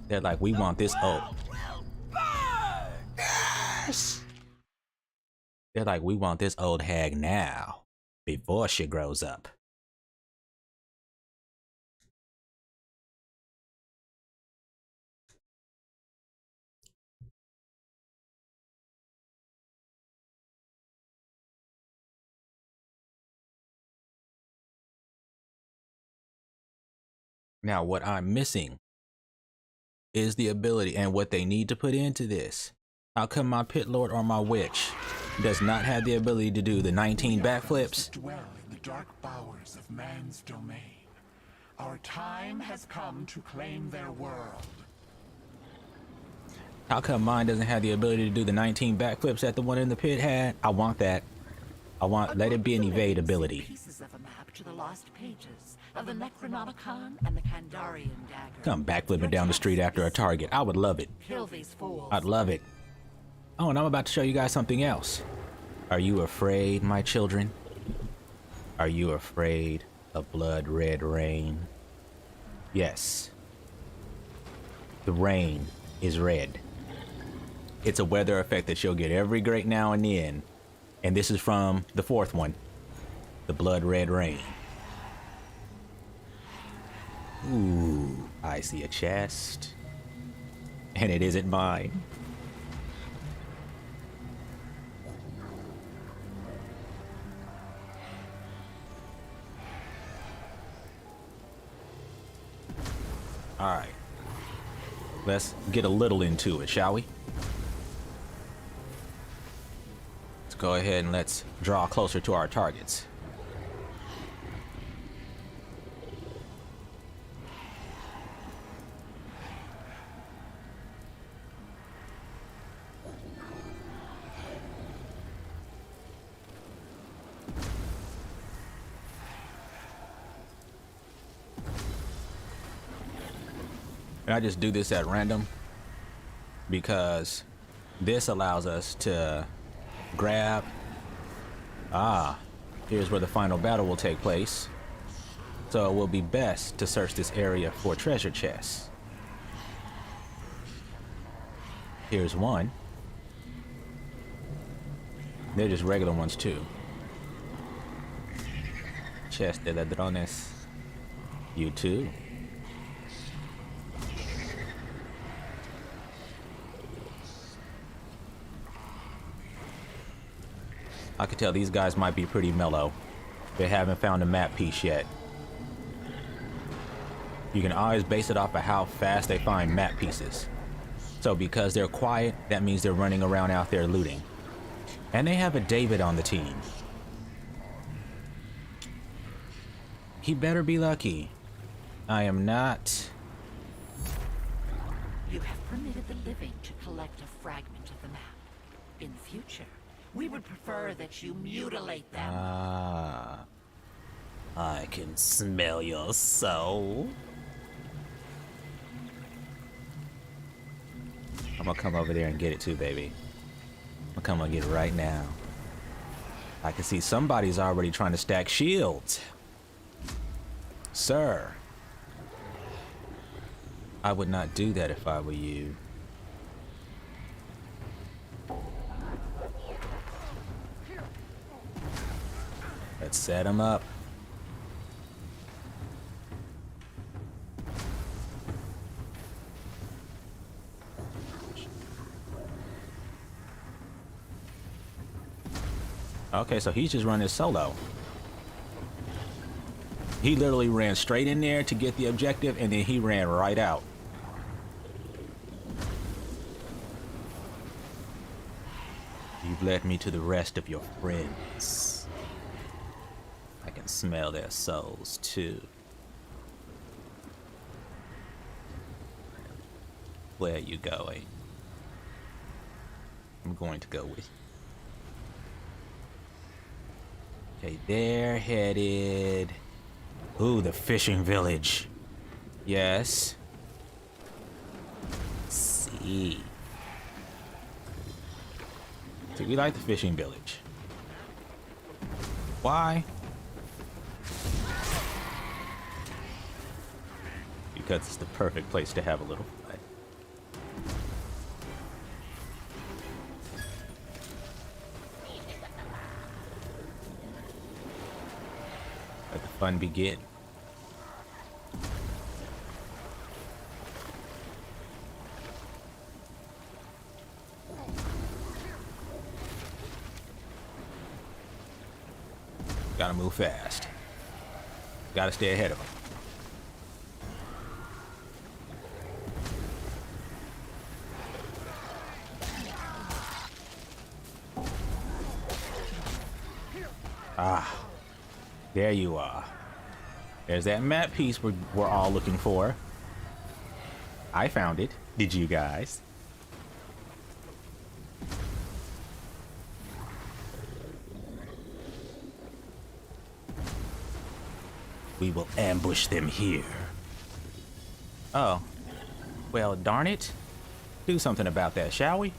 They're like, we want this old. Yes. They're like, we want this old hag now, before she grows up. Now, what I'm missing is the ability and what they need to put into this. How come my pit lord or my witch does not have the ability to do the 19 backflips? Dwell in the dark bowers of man's domain. Our time has come to claim their world. How come mine doesn't have the ability to do the 19 backflips that the one in the pit had? I want that. I want, let it be an evade ability. Pieces of a map to the lost pages of the Necronomicon and the Kandarian dagger. Come backflipping down the street after a target. I would love it. Kill these fools. I'd love it. Oh, and I'm about to show you guys something else. Are you afraid, my children? Are you afraid of blood red rain? Yes. The rain is red. It's a weather effect that you'll get every great now and then. And this is from the fourth one. The blood red rain. Ooh, I see a chest. And it isn't mine. All right. Let's get a little into it, shall we? Let's go ahead and let's draw closer to our targets. And I just do this at random because this allows us to grab. Here's where the final battle will take place. So it will be best to search this area for treasure chests. Here's one. They're just regular ones too. Chest de ladrones. You too. I could tell these guys might be pretty mellow. They haven't found a map piece yet. You can always base it off of how fast they find map pieces. So because they're quiet, that means they're running around out there looting. And they have a David on the team. He better be lucky. I am not. You have permitted the living to collect a fragment of the map. In the future, we would prefer that you mutilate them. I can smell your soul. I'm gonna come over there and get it too, baby. I'm gonna come and get it right now. I can see somebody's already trying to stack shields. Sir, I would not do that if I were you. Let's set him up. Okay, so he's just running solo. He literally ran straight in there to get the objective, and then he ran right out. You've led me to the rest of your friends. I can smell their souls, too. Where are you going? I'm going to go with you. Okay, they're headed... Ooh, the fishing village. Yes. See. So we like the fishing village. Why? Because it's the perfect place to have a little fun. Let the fun begin. Gotta move fast. Gotta stay ahead of them. Ah, there you are. There's that map piece we're all looking for. I found it. Did you guys? We will ambush them here. Oh. Well, darn it. Do something about that, shall we?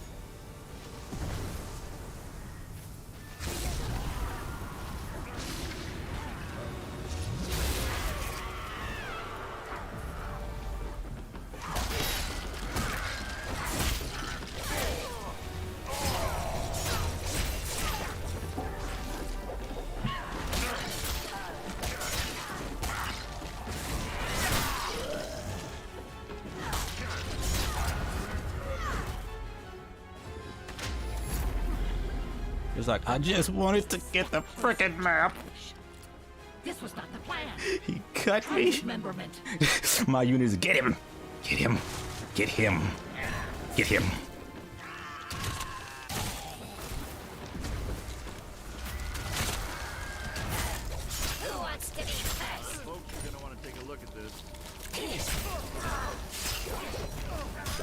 It's like, I just wanted to get the frickin' map. This was not the plan. He cut me. Dismemberment. My units, get him. Get him. Get him. Get him. Who wants to be first? Folks are gonna want to take a look at this. Hey, hold the fire at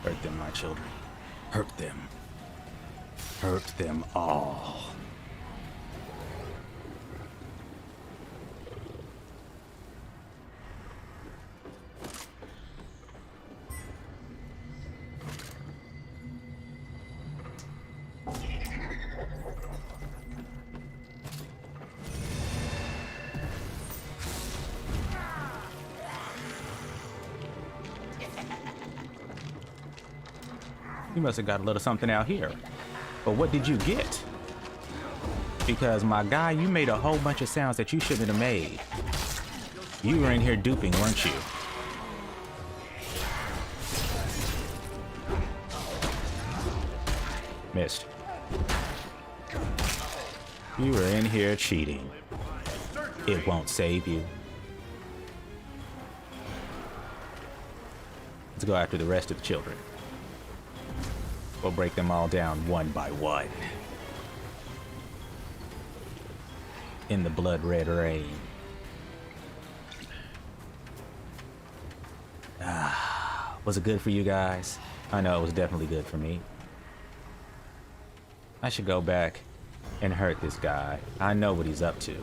Hurt them, my children. Hurt them. Hurt them all. You must have got a little something out here. But what did you get? Because my guy, you made a whole bunch of sounds that you shouldn't have made. You were in here duping, weren't you? Missed. You were in here cheating. It won't save you. Let's go after the rest of the children. We'll break them all down one by one. In the blood red rain. Was it good for you guys? I know it was definitely good for me. I should go back and hurt this guy. I know what he's up to.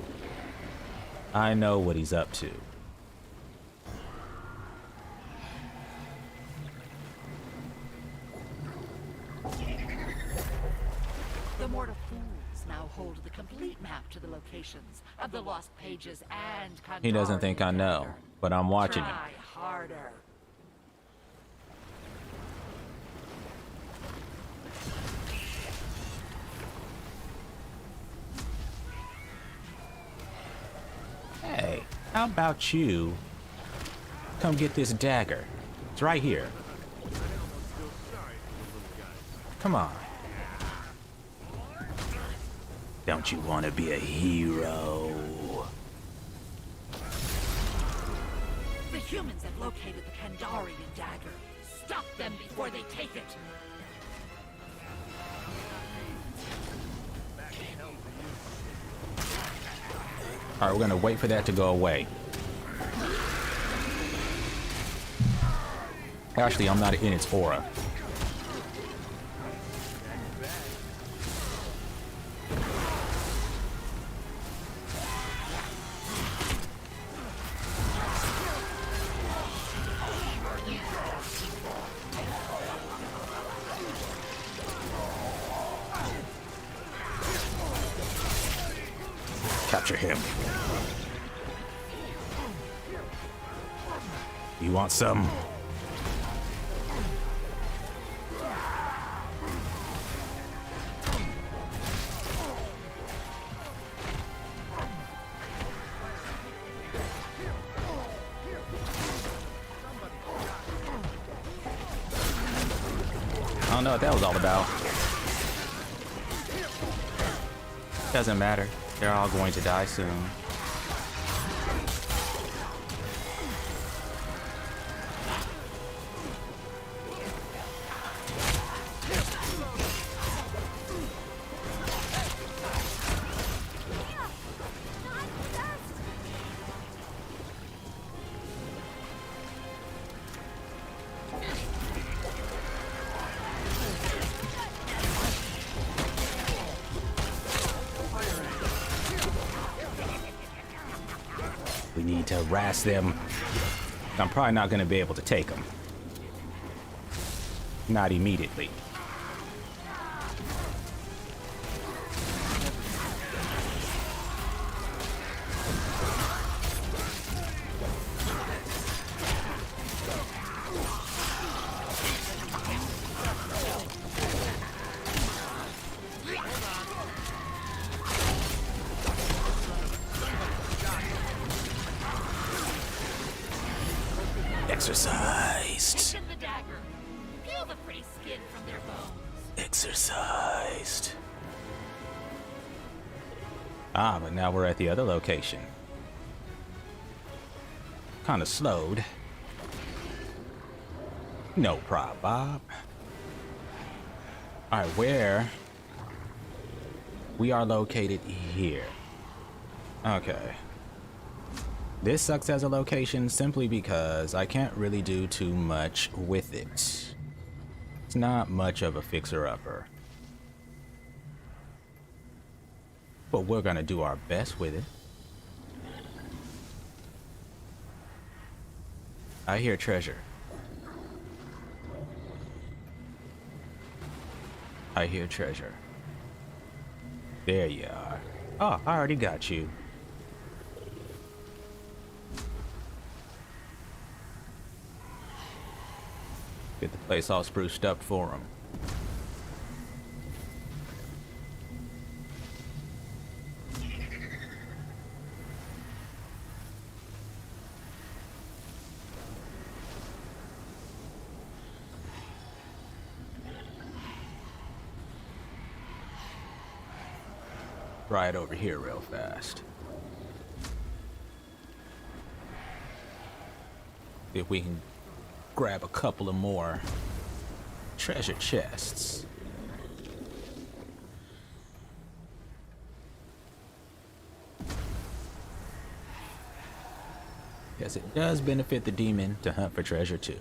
I know what he's up to. The mortal fools now hold the complete map to the locations of the lost pages and He doesn't think I know, but I'm watching him. Try harder. How about you come get this dagger? It's right here. Come on. Don't you want to be a hero? The humans have located the Kandarian dagger. Stop them before they take it. All right, we're gonna wait for that to go away. Actually, I'm not in its aura. Capture him. You want some? I don't know what that was all about. Doesn't matter. They're all going to die soon. We need to harass them. I'm probably not going to be able to take them. Not immediately. Exercised. Take the dagger. Peel the pretty skin from their bones. Exercised. Ah, but now we're at the other location. Kind of slowed. No problem, Bob. Alright, where? We are located here. Okay. This sucks as a location simply because I can't really do too much with it. It's not much of a fixer-upper. But we're gonna do our best with it. I hear treasure. I hear treasure. There you are. Oh, I already got you. Get the place all spruced up for him. Right over here real fast. If we can grab a couple of more treasure chests. Yes, it does benefit the demon to hunt for treasure too.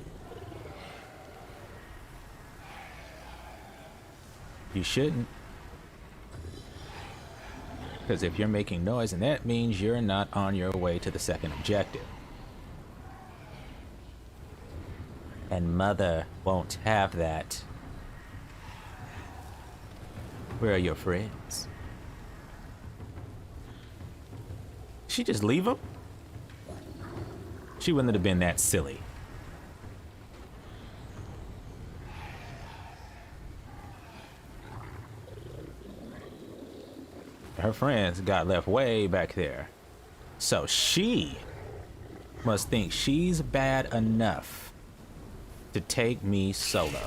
You shouldn't. Because if you're making noise, and that means you're not on your way to the second objective. And Mother won't have that. Where are your friends? She just leave them? She wouldn't have been that silly. Her friends got left way back there. So she must think she's bad enough to take me solo.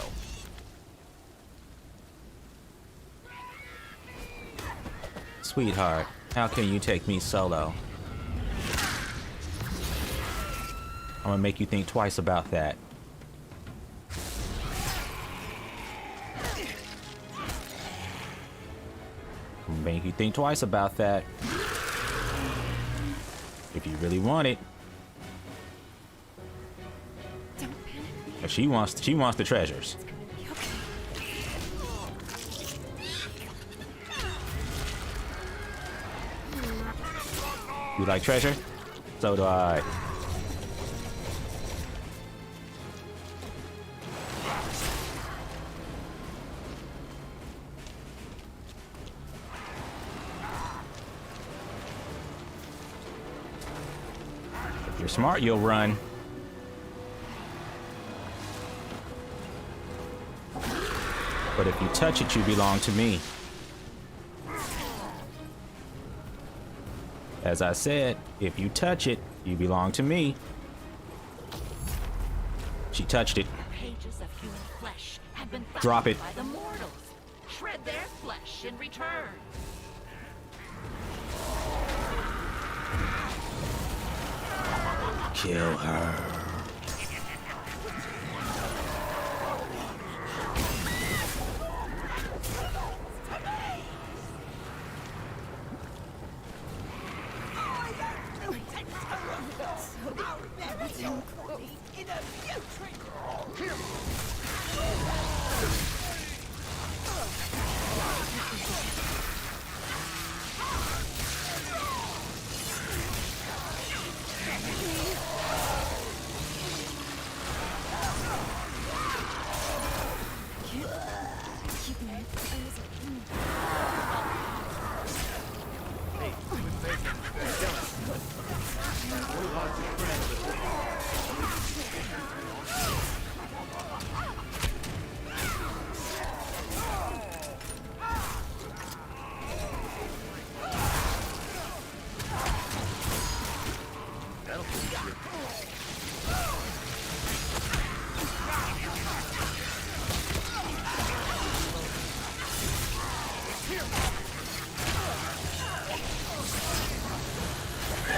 Sweetheart, how can you take me solo? I'm gonna make you think twice about that. I'm gonna make you think twice about that. If you really want it. Don't panic. If she wants the treasures. Be okay. You like treasure? So do I. If you're smart, you'll run. But if you touch it, you belong to me. As I said, if you touch it, you belong to me. She touched it. Pages of human flesh have been Drop found it. by the mortals. Shred their flesh in return. Kill her.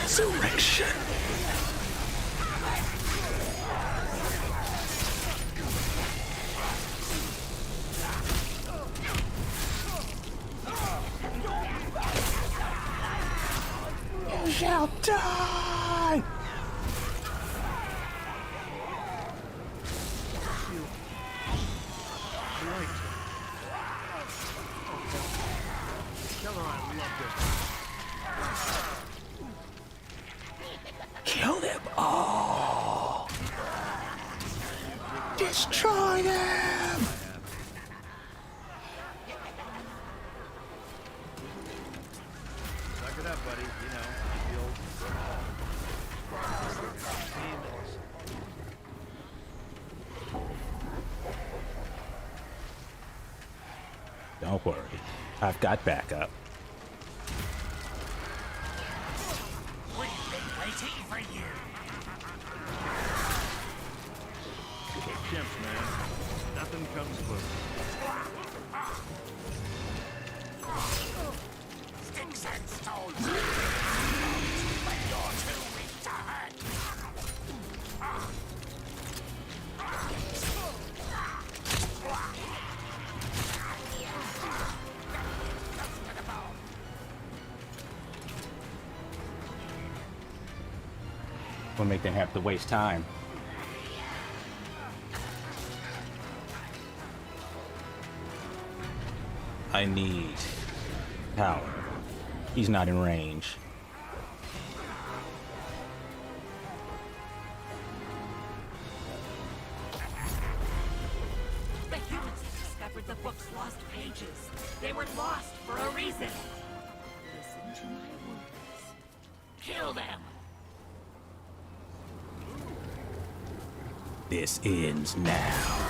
Resurrection. You shall die. Tell her I loved her. Kill them all. Destroy them. Suck it up, buddy. You know, the old demons. Don't worry. I've got backup. Chimps, man. Nothing comes close. Sticks and stones. When you're to return. We'll make them have to waste time. I need power. He's not in range. The humans have discovered the book's lost pages. They were lost for a reason. Listen to my words. Kill them. This ends now.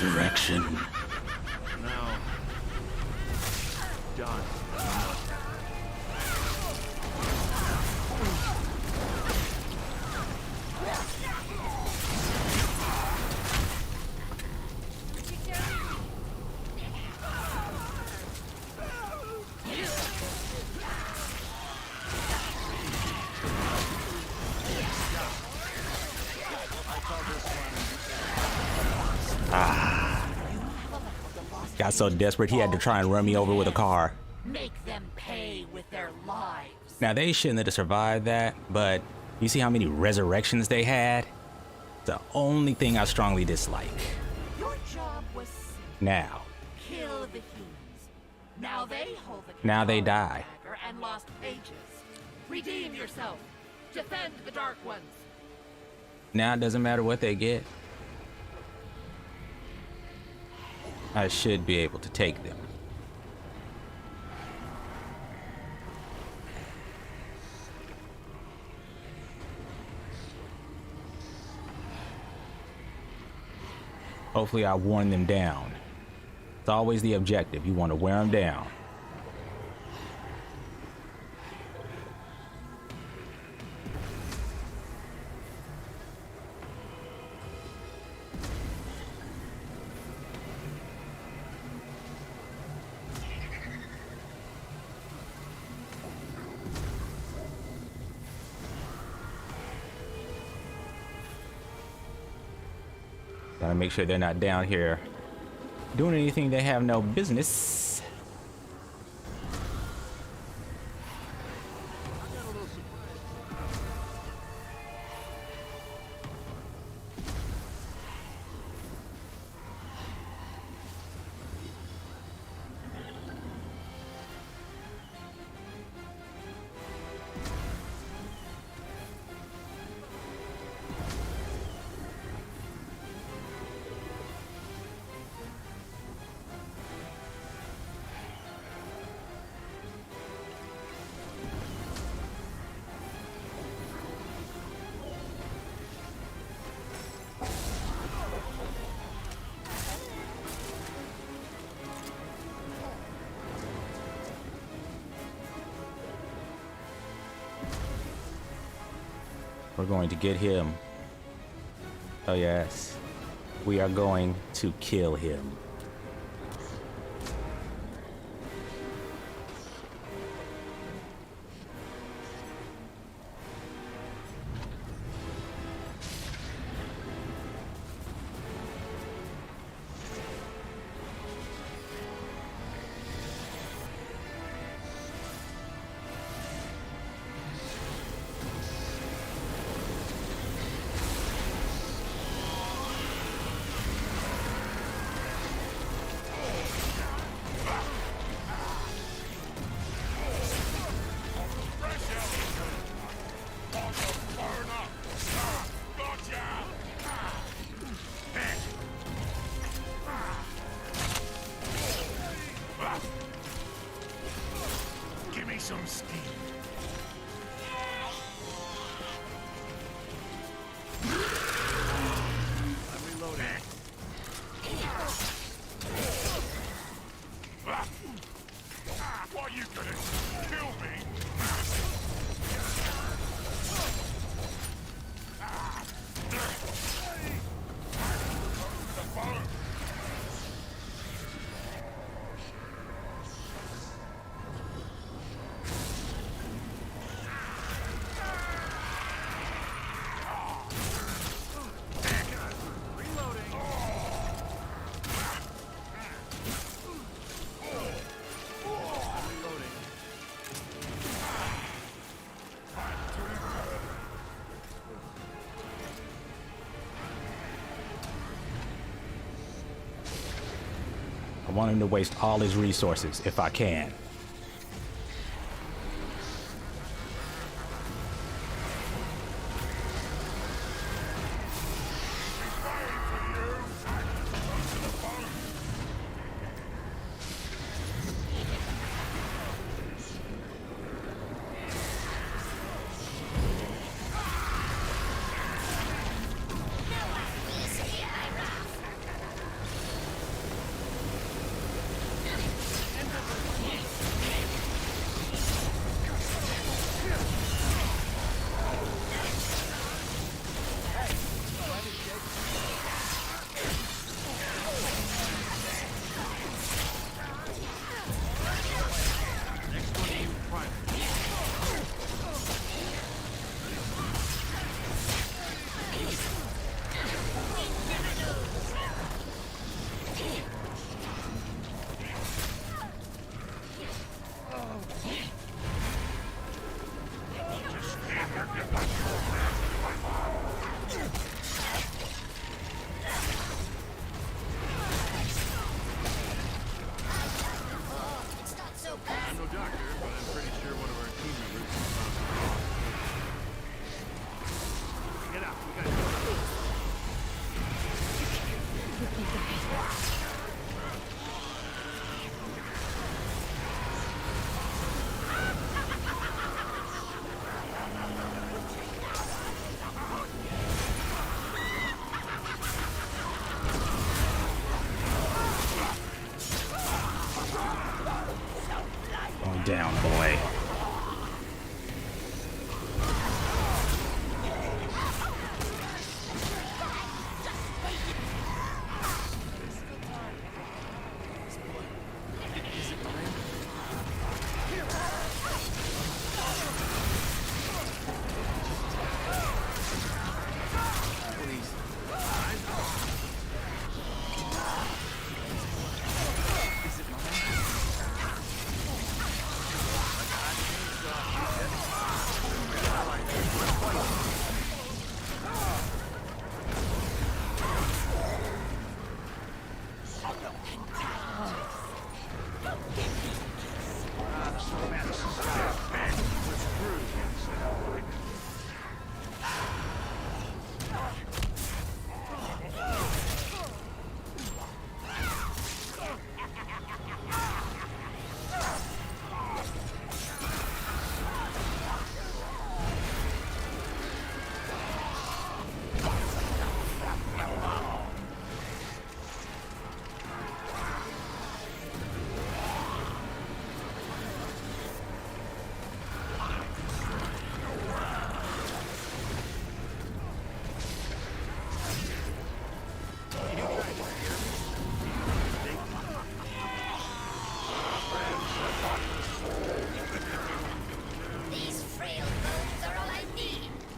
resurrection. No. Done. Got so desperate he had to try and run me over with a car. Make them pay with their lives. Now they shouldn't have survived that, but you see how many resurrections they had? The only thing I strongly dislike. Your job was simple. Now, Kill the humans. Now they hold the Now they control die. dagger and lost pages. Redeem yourself. Defend the Dark Ones. now it doesn't matter what they get. I should be able to take them. Hopefully I worn them down. It's always the objective. You want to wear them down. Gotta make sure they're not down here doing anything they have no business. We're going to get him. Oh yes, we are going to kill him. Give me some steam. I'm reloading. What, you gonna kill me? I want him to waste all his resources if I can. down, boy.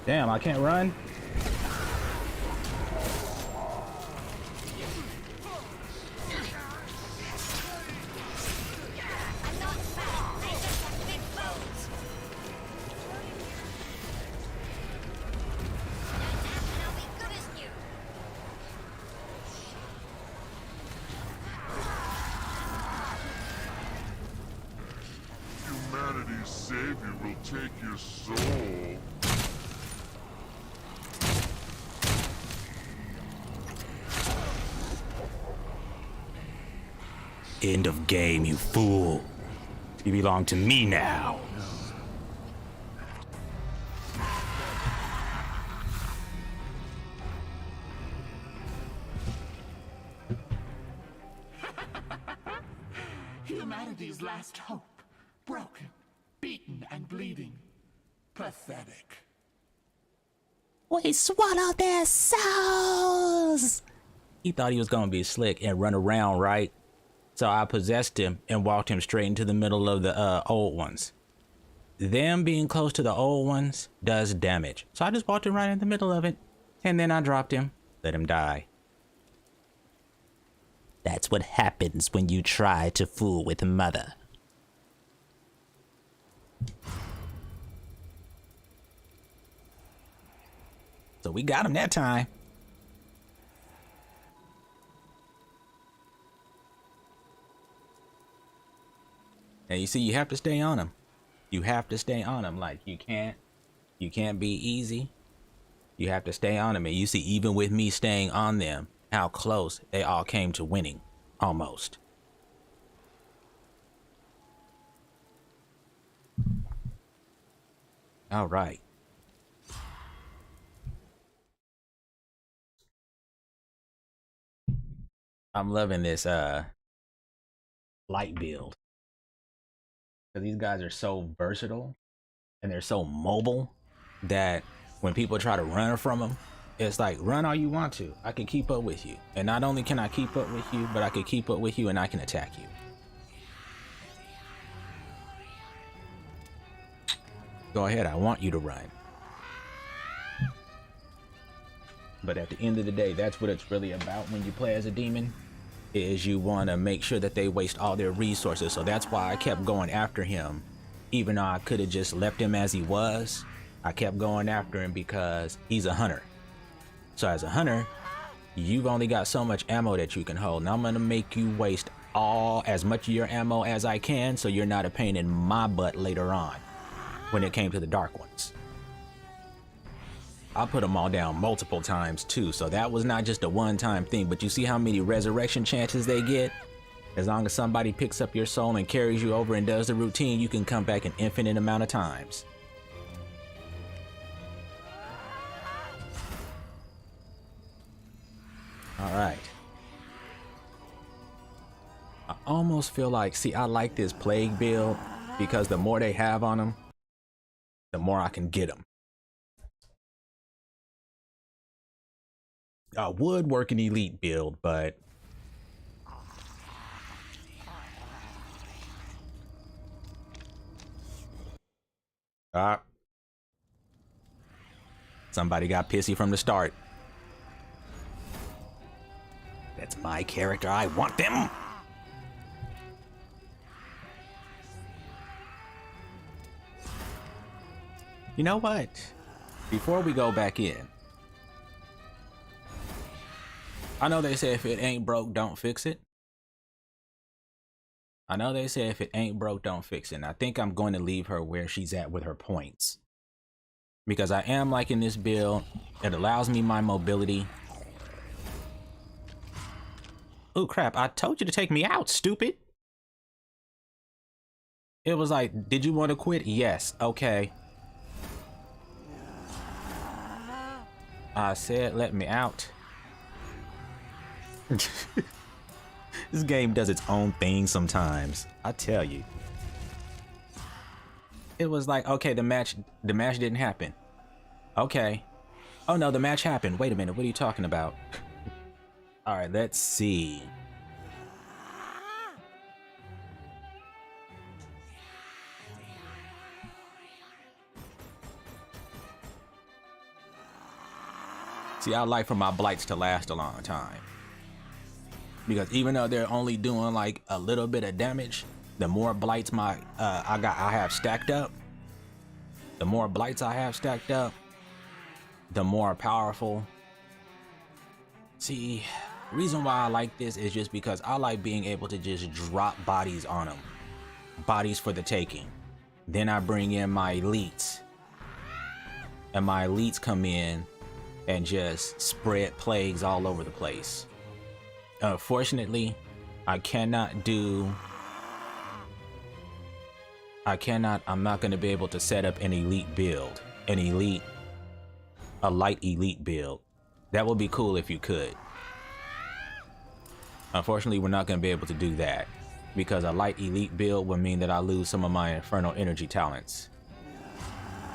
Damn, I can't run? Humanity's savior will take your soul. End of game, you fool. You belong to me now. Humanity's last hope. Broken, beaten, and bleeding. Pathetic. We swallow their souls. He thought he was gonna be slick and run around, right? So I possessed him and walked him straight into the middle of the old ones. Them being close to the old ones does damage. So I just walked him right in the middle of it. And then I dropped him, let him die. That's what happens when you try to fool with Mother. So we got him that time. And you see, you have to stay on him. You have to stay on him. Like, you can't be easy. You have to stay on him. And you see, even with me staying on them, how close they all came to winning. Almost. All right. I'm loving this light build. Because these guys are so versatile and they're so mobile that when people try to run from them, it's like, run all you want to. I can keep up with you. And not only can I keep up with you, but I can keep up with you and I can attack you. Go ahead, I want you to run. But at the end of the day, that's what it's really about when you play as a demon, is you want to make sure that they waste all their resources. So that's why I kept going after him. Even though I could have just left him as he was, I kept going after him because he's a hunter. So as a hunter, you've only got so much ammo that you can hold. And I'm going to make you waste as much of your ammo as I can so you're not a pain in my butt later on when it came to the dark ones. I put them all down multiple times too, so that was not just a one-time thing. But you see how many resurrection chances they get? As long as somebody picks up your soul and carries you over and does the routine, you can come back an infinite amount of times. All right. I almost feel like, see, I like this plague build because the more they have on them, the more I can get them. I would work an elite build, but somebody got pissy from the start. That's my character. I want them. You know what? Before we go back in, I know they say if it ain't broke, don't fix it. I know they say if it ain't broke, don't fix it. And I think I'm going to leave her where she's at with her points. Because I am liking this build. It allows me my mobility. Oh crap, I told you to take me out, stupid. It was like, did you want to quit? Yes, okay. I said let me out. This game does its own thing sometimes, I tell you. It was like, okay, the match didn't happen. Okay. Oh no, the match happened. Wait a minute, what are you talking about? All right, let's see. See, I like for my blights to last a long time. Because even though they're only doing like a little bit of damage, the more blights I have stacked up, the more blights I have stacked up, the more powerful. See, the reason why I like this is just because I like being able to just drop bodies on them. Bodies for the taking. Then I bring in my elites. And my elites come in and just spread plagues all over the place. Unfortunately, I'm not going to be able to set up an elite build. A light elite build. That would be cool if you could. Unfortunately, we're not going to be able to do that because a light elite build would mean that I lose some of my infernal energy talents.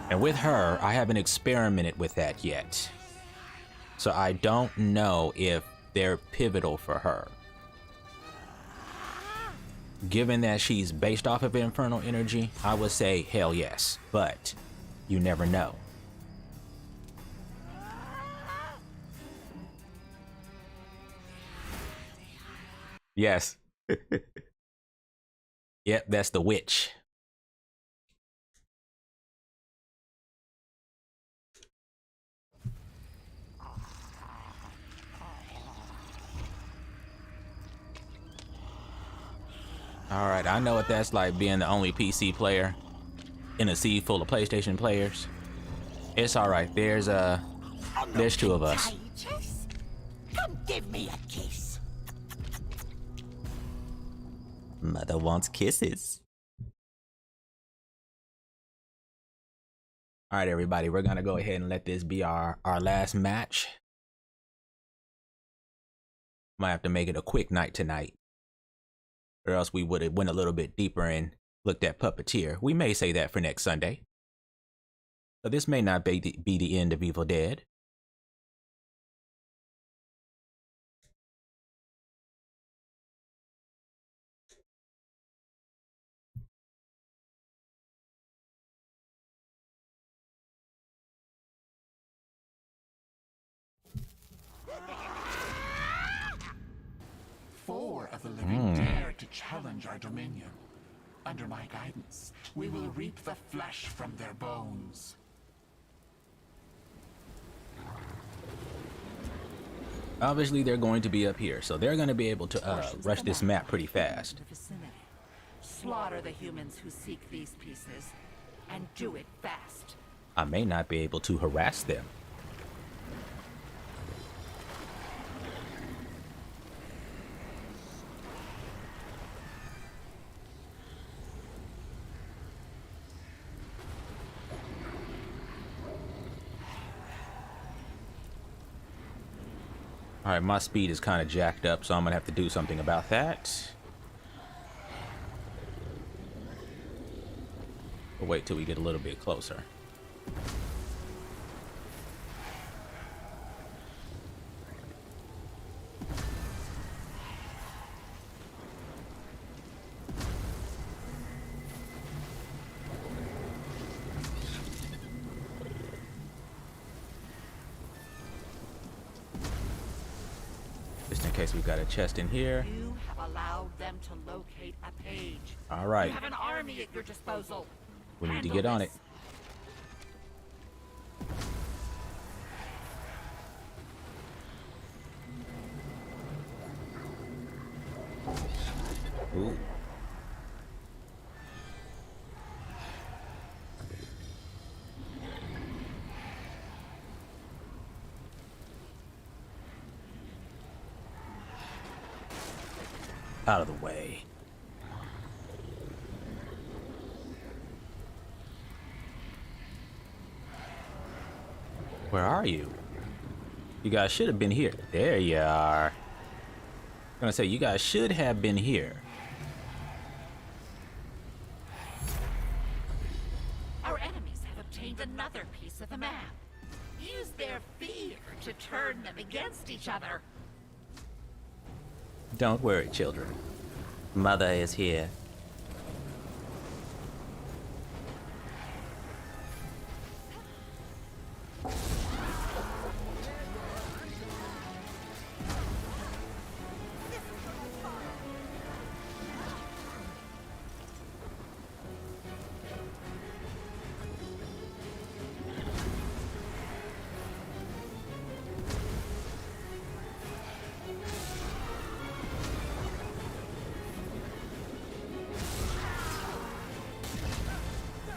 And with her, I haven't experimented with that yet. So I don't know if they're pivotal for her. Given that she's based off of infernal energy, I would say hell yes, but you never know. Yes. Yep, that's the witch. All right, I know what that's like being the only PC player in a sea full of PlayStation players. It's all right. There's two of us. Come give me a kiss. Mother wants kisses. All right, everybody, we're gonna go ahead and let this be our last match. Might have to make it a quick night tonight, or else we would have went a little bit deeper and looked at Puppeteer. We may say that for next Sunday. So this may not be the end of Evil Dead. Four of the living dare to challenge our dominion. Under my guidance, we will reap the flesh from their bones. Obviously, they're going to be up here, so they're going to be able to rush this map pretty fast. Slaughter the humans who seek these pieces, and do it fast. I may not be able to harass them. All right, my speed is kind of jacked up, so I'm gonna have to do something about that. We'll wait till we get a little bit closer. Just in case we've got a chest in here. You have allowed them to locate a page. All right. You have an army at your disposal. We need to Handle get on this. it. Ooh. Out of the way. Where are you? You guys should have been here. There you are. I'm gonna say you guys should have been here. Our enemies have obtained another piece of the map. Use their fear to turn them against each other. Don't worry, children. Mother is here.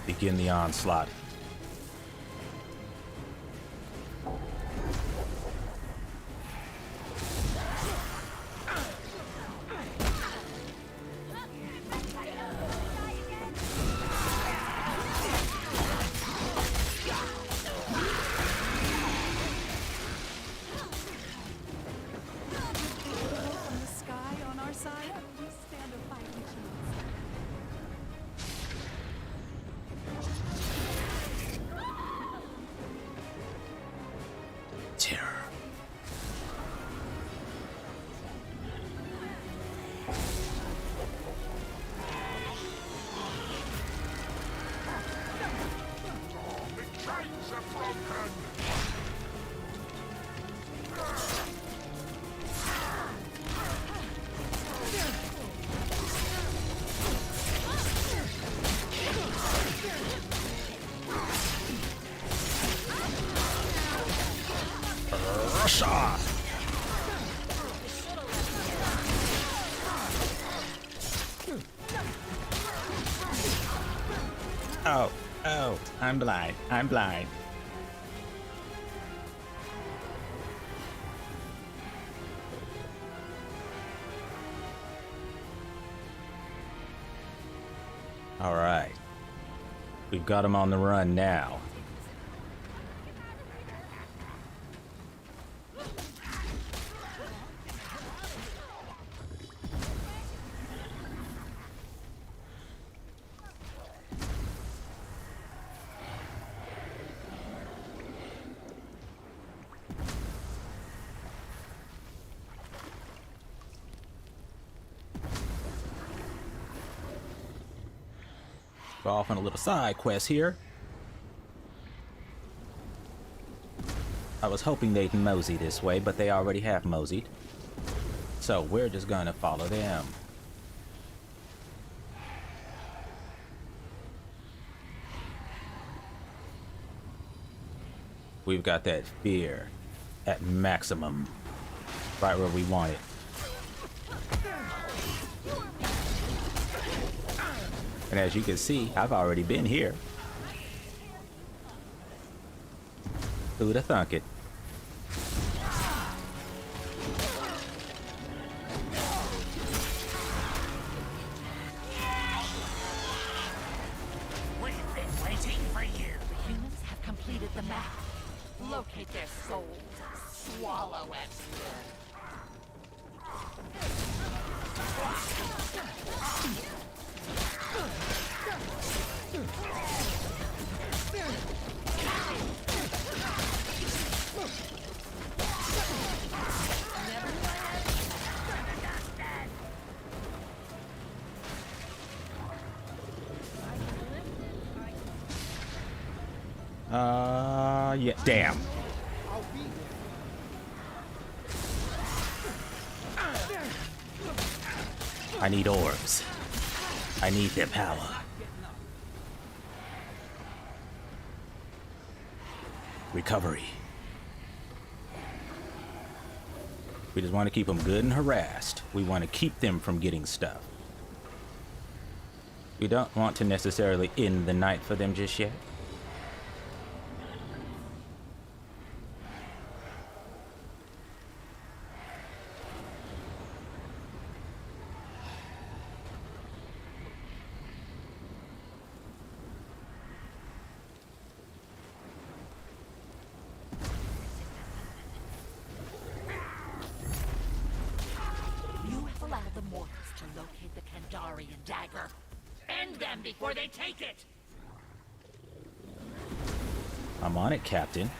Begin the onslaught. In the sky on our side, we stand a fighting chance. Terror. The chains are broken! Russia! Oh, oh, I'm blind. I'm blind. All right. We've got him on the run now. Go off on a little side quest here. I was hoping they'd mosey this way, but they already have moseyed. So we're just gonna follow them. We've got that fear at maximum, right where we want it. And as you can see, I've already been here. Who'd have thunk it? We've been waiting for you. The humans have completed the map. Locate their souls. Swallow it. Yeah, damn. I need orbs. I need their power. Recovery. We just want to keep them good and harassed. We want to keep them from getting stuff. We don't want to necessarily end the night for them just yet. The mortals to locate the Kandarian dagger. End them before they take it! I'm on it, Captain.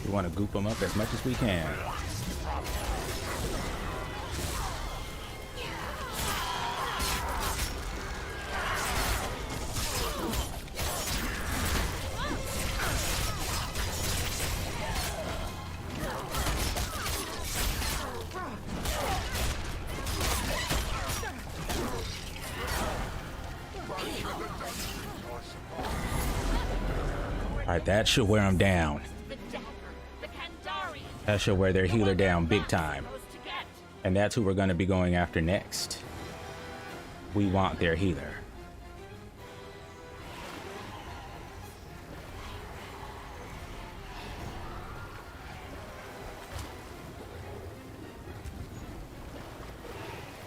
We want to goop them up as much as we can. All right, that should wear them down. That should wear their healer down big time. And that's who we're going to be going after next. We want their healer.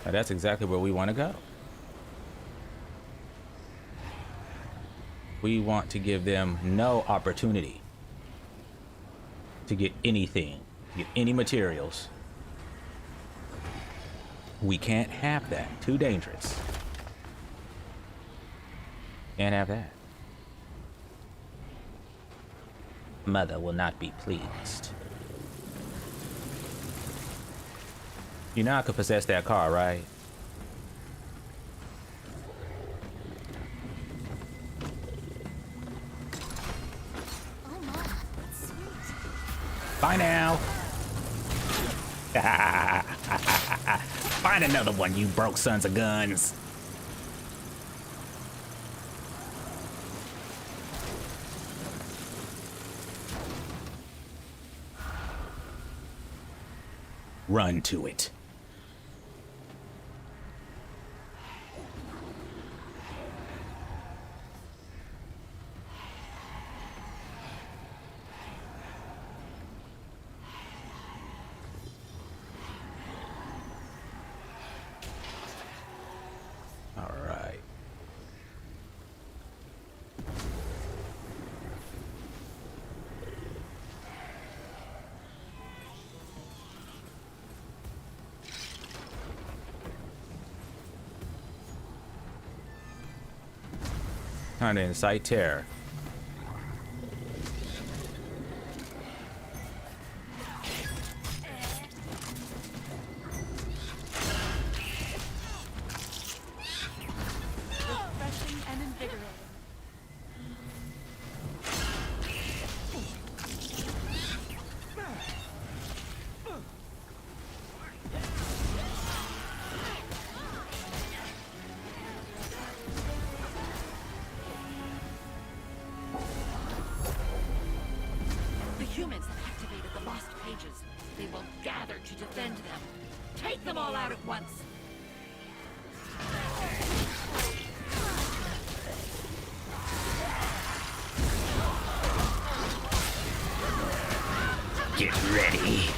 Now that's exactly where we want to go. We want to give them no opportunity to get anything, get any materials. We can't have that. Too dangerous. Can't have that. Mother will not be pleased. You know I could possess that car, right? Bye now. Find another one, you broke sons of guns. Run to it. All right. Trying to incite terror. Refreshing and invigorating. The humans have activated the lost pages. They will gather to defend them. Take them all out at once. Get ready.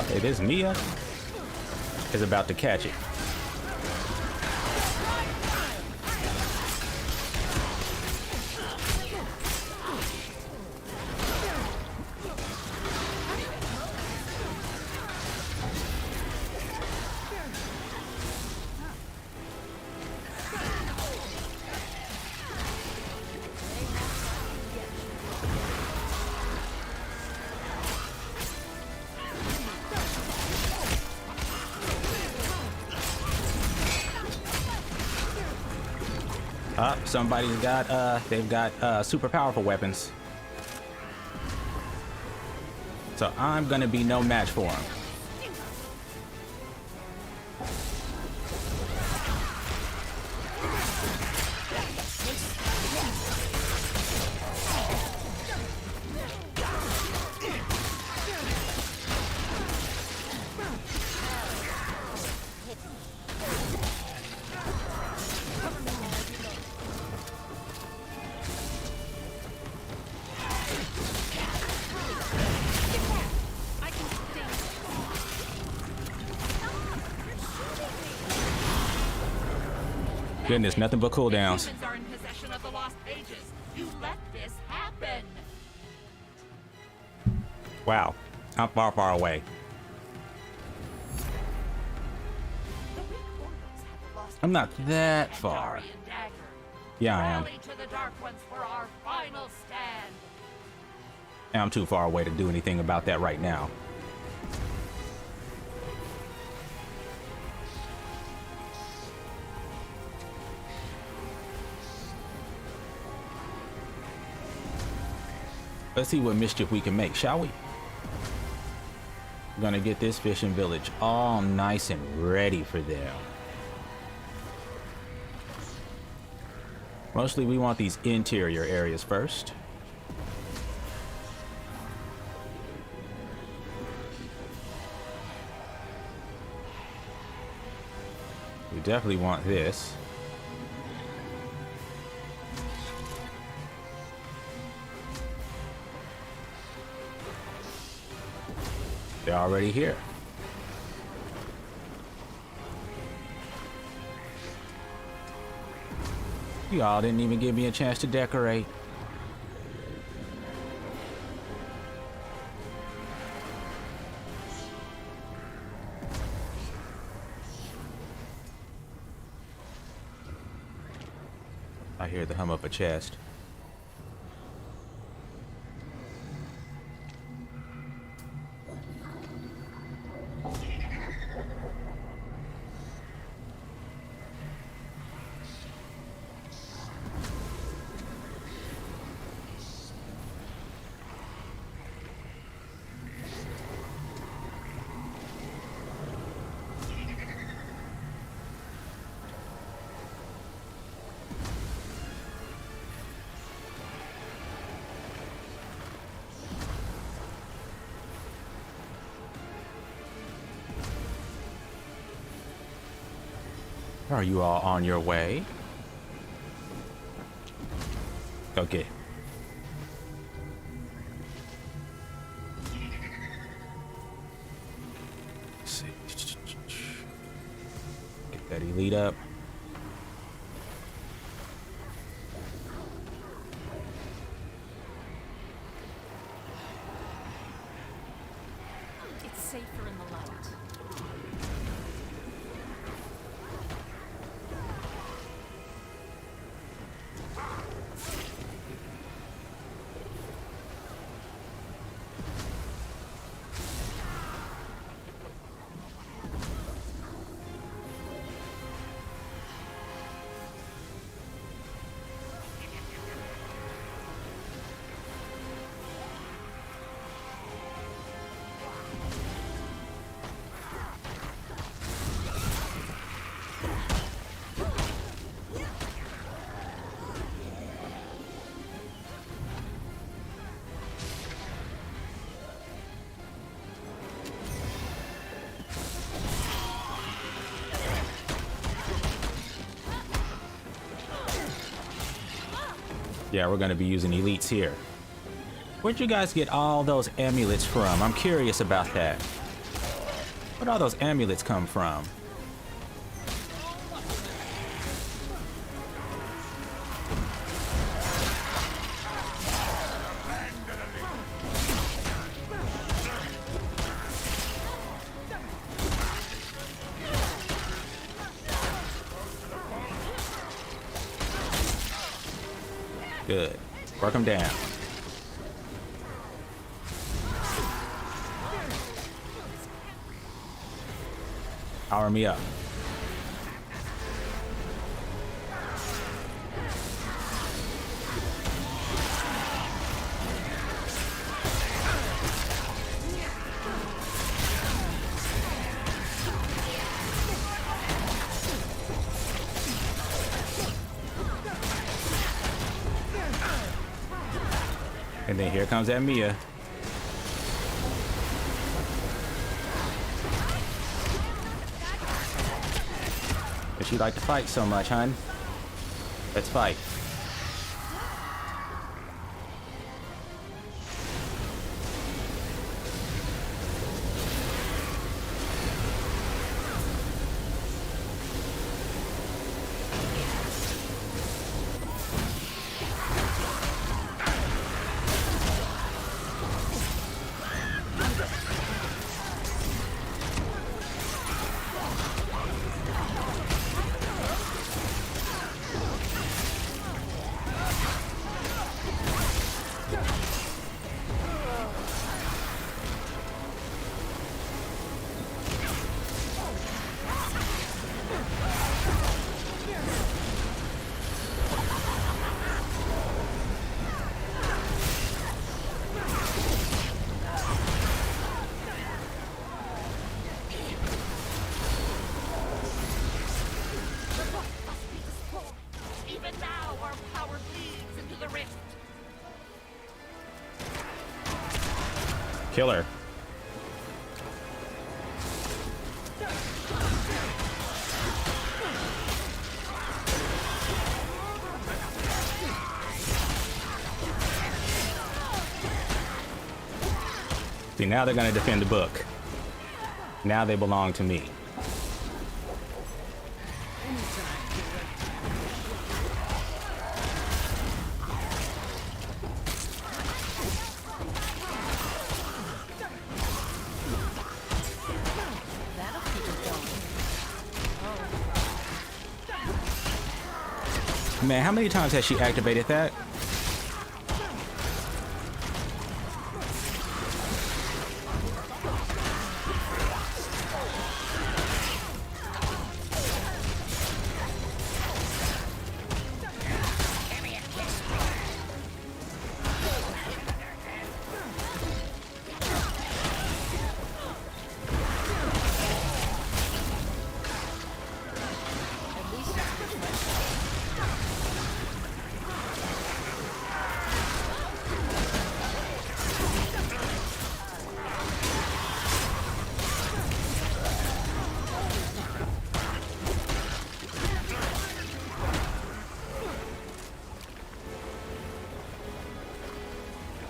Hey, this Mia is about to catch it. Somebody's got they've got super powerful weapons. So I'm gonna be no match for him. Goodness, nothing but cooldowns. Humans are in possession of the lost pages. You let this happen. Wow, I'm far away. The weak mortals have the lost I'm not pages that and far. Dari and Dagger. Yeah, I am. Rally to the Dark Ones for our final stand. And I'm too far away to do anything about that right now. Let's see what mischief we can make, shall we? We're gonna get this fishing village all nice and ready for them. Mostly we want these interior areas first. We definitely want this. They're already here. Y'all didn't even give me a chance to decorate. I hear the hum of a chest. Are you all on your way? Okay. Steady lead up. It's safer in the light. Yeah, we're gonna be using elites here. Where'd you guys get all those amulets from? I'm curious about that. Where'd all those amulets come from? Good. Work them down. Power me up. And then here comes that Mia. If you like to fight so much, hun, let's fight. Killer. See, now they're going to defend the book. Now they belong to me. Man, how many times has she activated that?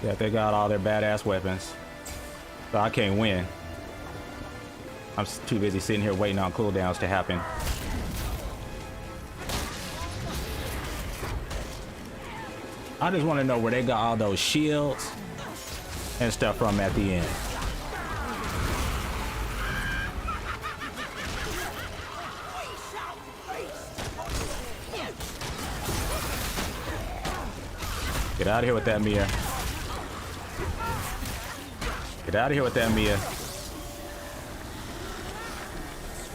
Yeah, they got all their badass weapons. So I can't win. I'm too busy sitting here waiting on cooldowns to happen. I just want to know where they got all those shields and stuff from at the end. Get out of here with that, Mia. Get out of here with that, Mia.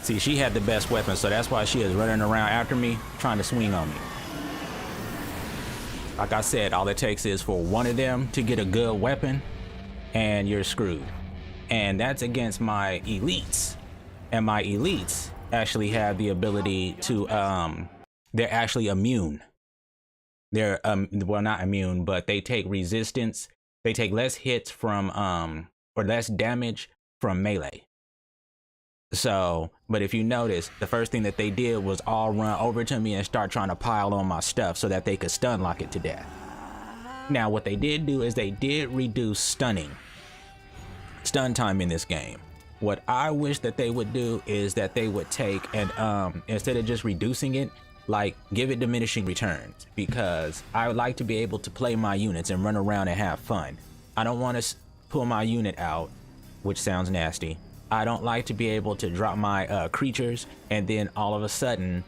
See, she had the best weapon, so that's why she is running around after me, trying to swing on me. Like I said, all it takes is for one of them to get a good weapon, and you're screwed. And that's against my elites. And my elites actually have the ability to, they're actually immune. They're, well, not immune, but they take resistance. They take less hits from, or less damage from melee. So, but if you notice, the first thing that they did was all run over to me and start trying to pile on my stuff so that they could stun lock it to death. Now, what they did do is they did reduce stun time in this game. What I wish that they would do is that they would take and, instead of just reducing it, like give it diminishing returns, because I would like to be able to play my units and run around and have fun. I don't want to pull my unit out, which sounds nasty. I don't like to be able to drop my creatures and then all of a sudden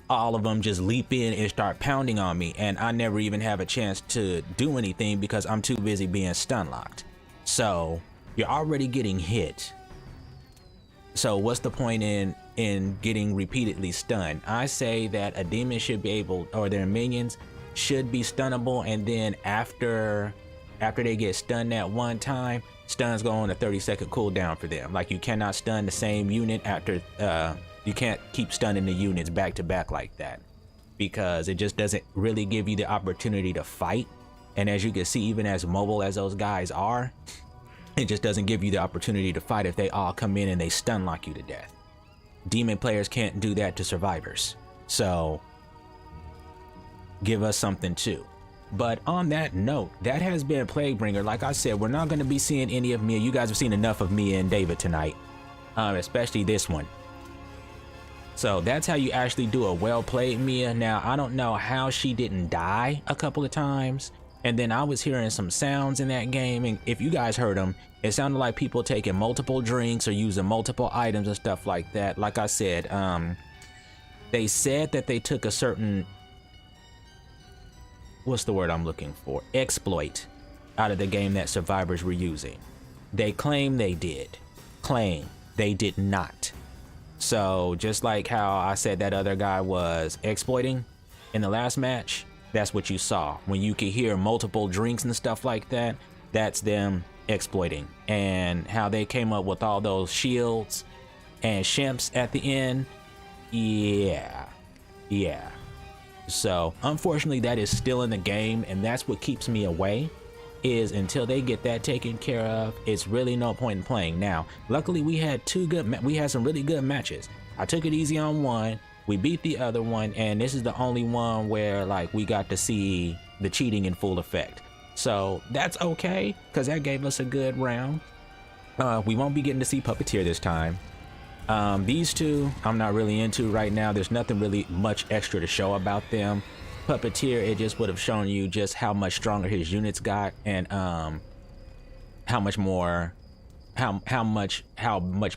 all of them just leap in and start pounding on me, and I never even have a chance to do anything because I'm too busy being stun locked. So you're already getting hit. So what's the point in getting repeatedly stunned? I say that a demon should be able, or their minions should be stunnable, and then after they get stunned that one time, stuns go on a 30-second cooldown for them. Like, you cannot stun the same unit after, you can't keep stunning the units back to back like that, because it just doesn't really give you the opportunity to fight. And as you can see, even as mobile as those guys are, it just doesn't give you the opportunity to fight if they all come in and they stun lock you to death. Demon players can't do that to survivors. So give us something too. But on that note, that has been Plaguebringer. Like I said, we're not going to be seeing any of Mia. You guys have seen enough of Mia and David tonight, especially this one. So that's how you actually do a well-played Mia. Now, I don't know how she didn't die a couple of times. And then I was hearing some sounds in that game, and if you guys heard them, it sounded like people taking multiple drinks or using multiple items and stuff like that. Like I said, they said that they took a certain, what's the word I'm looking for? Exploit out of the game that survivors were using. They claim they did. Claim they did not. So just like how I said that other guy was exploiting in the last match, that's what you saw. When you could hear multiple drinks and stuff like that, that's them exploiting. And how they came up with all those shields and shimps at the end, yeah. So unfortunately, that is still in the game, and that's what keeps me away, is until they get that taken care of, it's really no point in playing. Now, luckily we had some really good matches. I took it easy on one, we beat the other one, and this is the only one where like we got to see the cheating in full effect. So that's okay, because that gave us a good round. We won't be getting to see Puppeteer this time. These two I'm not really into right now. There's nothing really much extra to show about them. Puppeteer, it just would have shown you just how much stronger his units got, and how much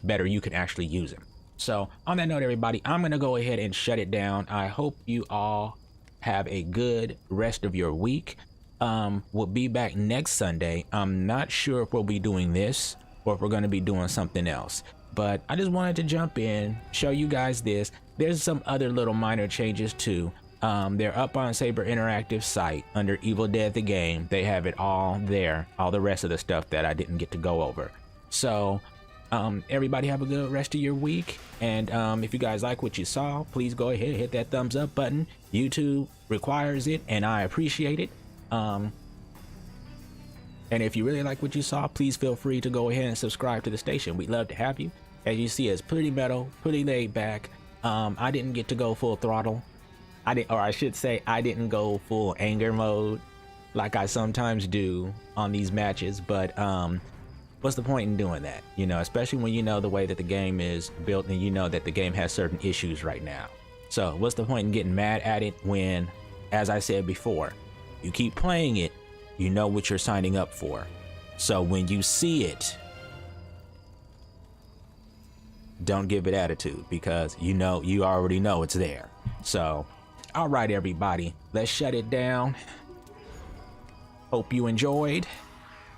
better you can actually use him. So on that note, everybody, I'm gonna go ahead and shut it down. I hope you all have a good rest of your week. We'll be back next Sunday. I'm not sure if we'll be doing this or if we're gonna be doing something else, but I just wanted to jump in, show you guys this. There's some other little minor changes too. They're up on Saber Interactive site under Evil Dead the Game. They have it all there, all the rest of the stuff that I didn't get to go over. So everybody have a good rest of your week, and if you guys like what you saw, please go ahead, hit that thumbs up button. YouTube requires it, and I appreciate it. And if you really like what you saw, please feel free to go ahead and subscribe to the station. We'd love to have you. As you see, it's pretty metal, pretty laid back. I didn't get to go full throttle. I didn't go full anger mode like I sometimes do on these matches, but what's the point in doing that? You know, especially when you know the way that the game is built and you know that the game has certain issues right now. So what's the point in getting mad at it when, as I said before, You keep playing it, you know what you're signing up for. So when you see it, don't give it attitude, because you already know it's there. So, all right, everybody, let's shut it down. Hope you enjoyed,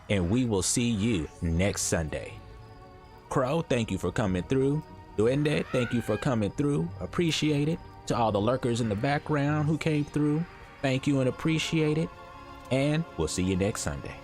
and we will see you next Sunday. Crow, thank you for coming through. Duende, thank you for coming through. Appreciate it. To all the lurkers in the background who came through, thank you and appreciate it. And we'll see you next Sunday.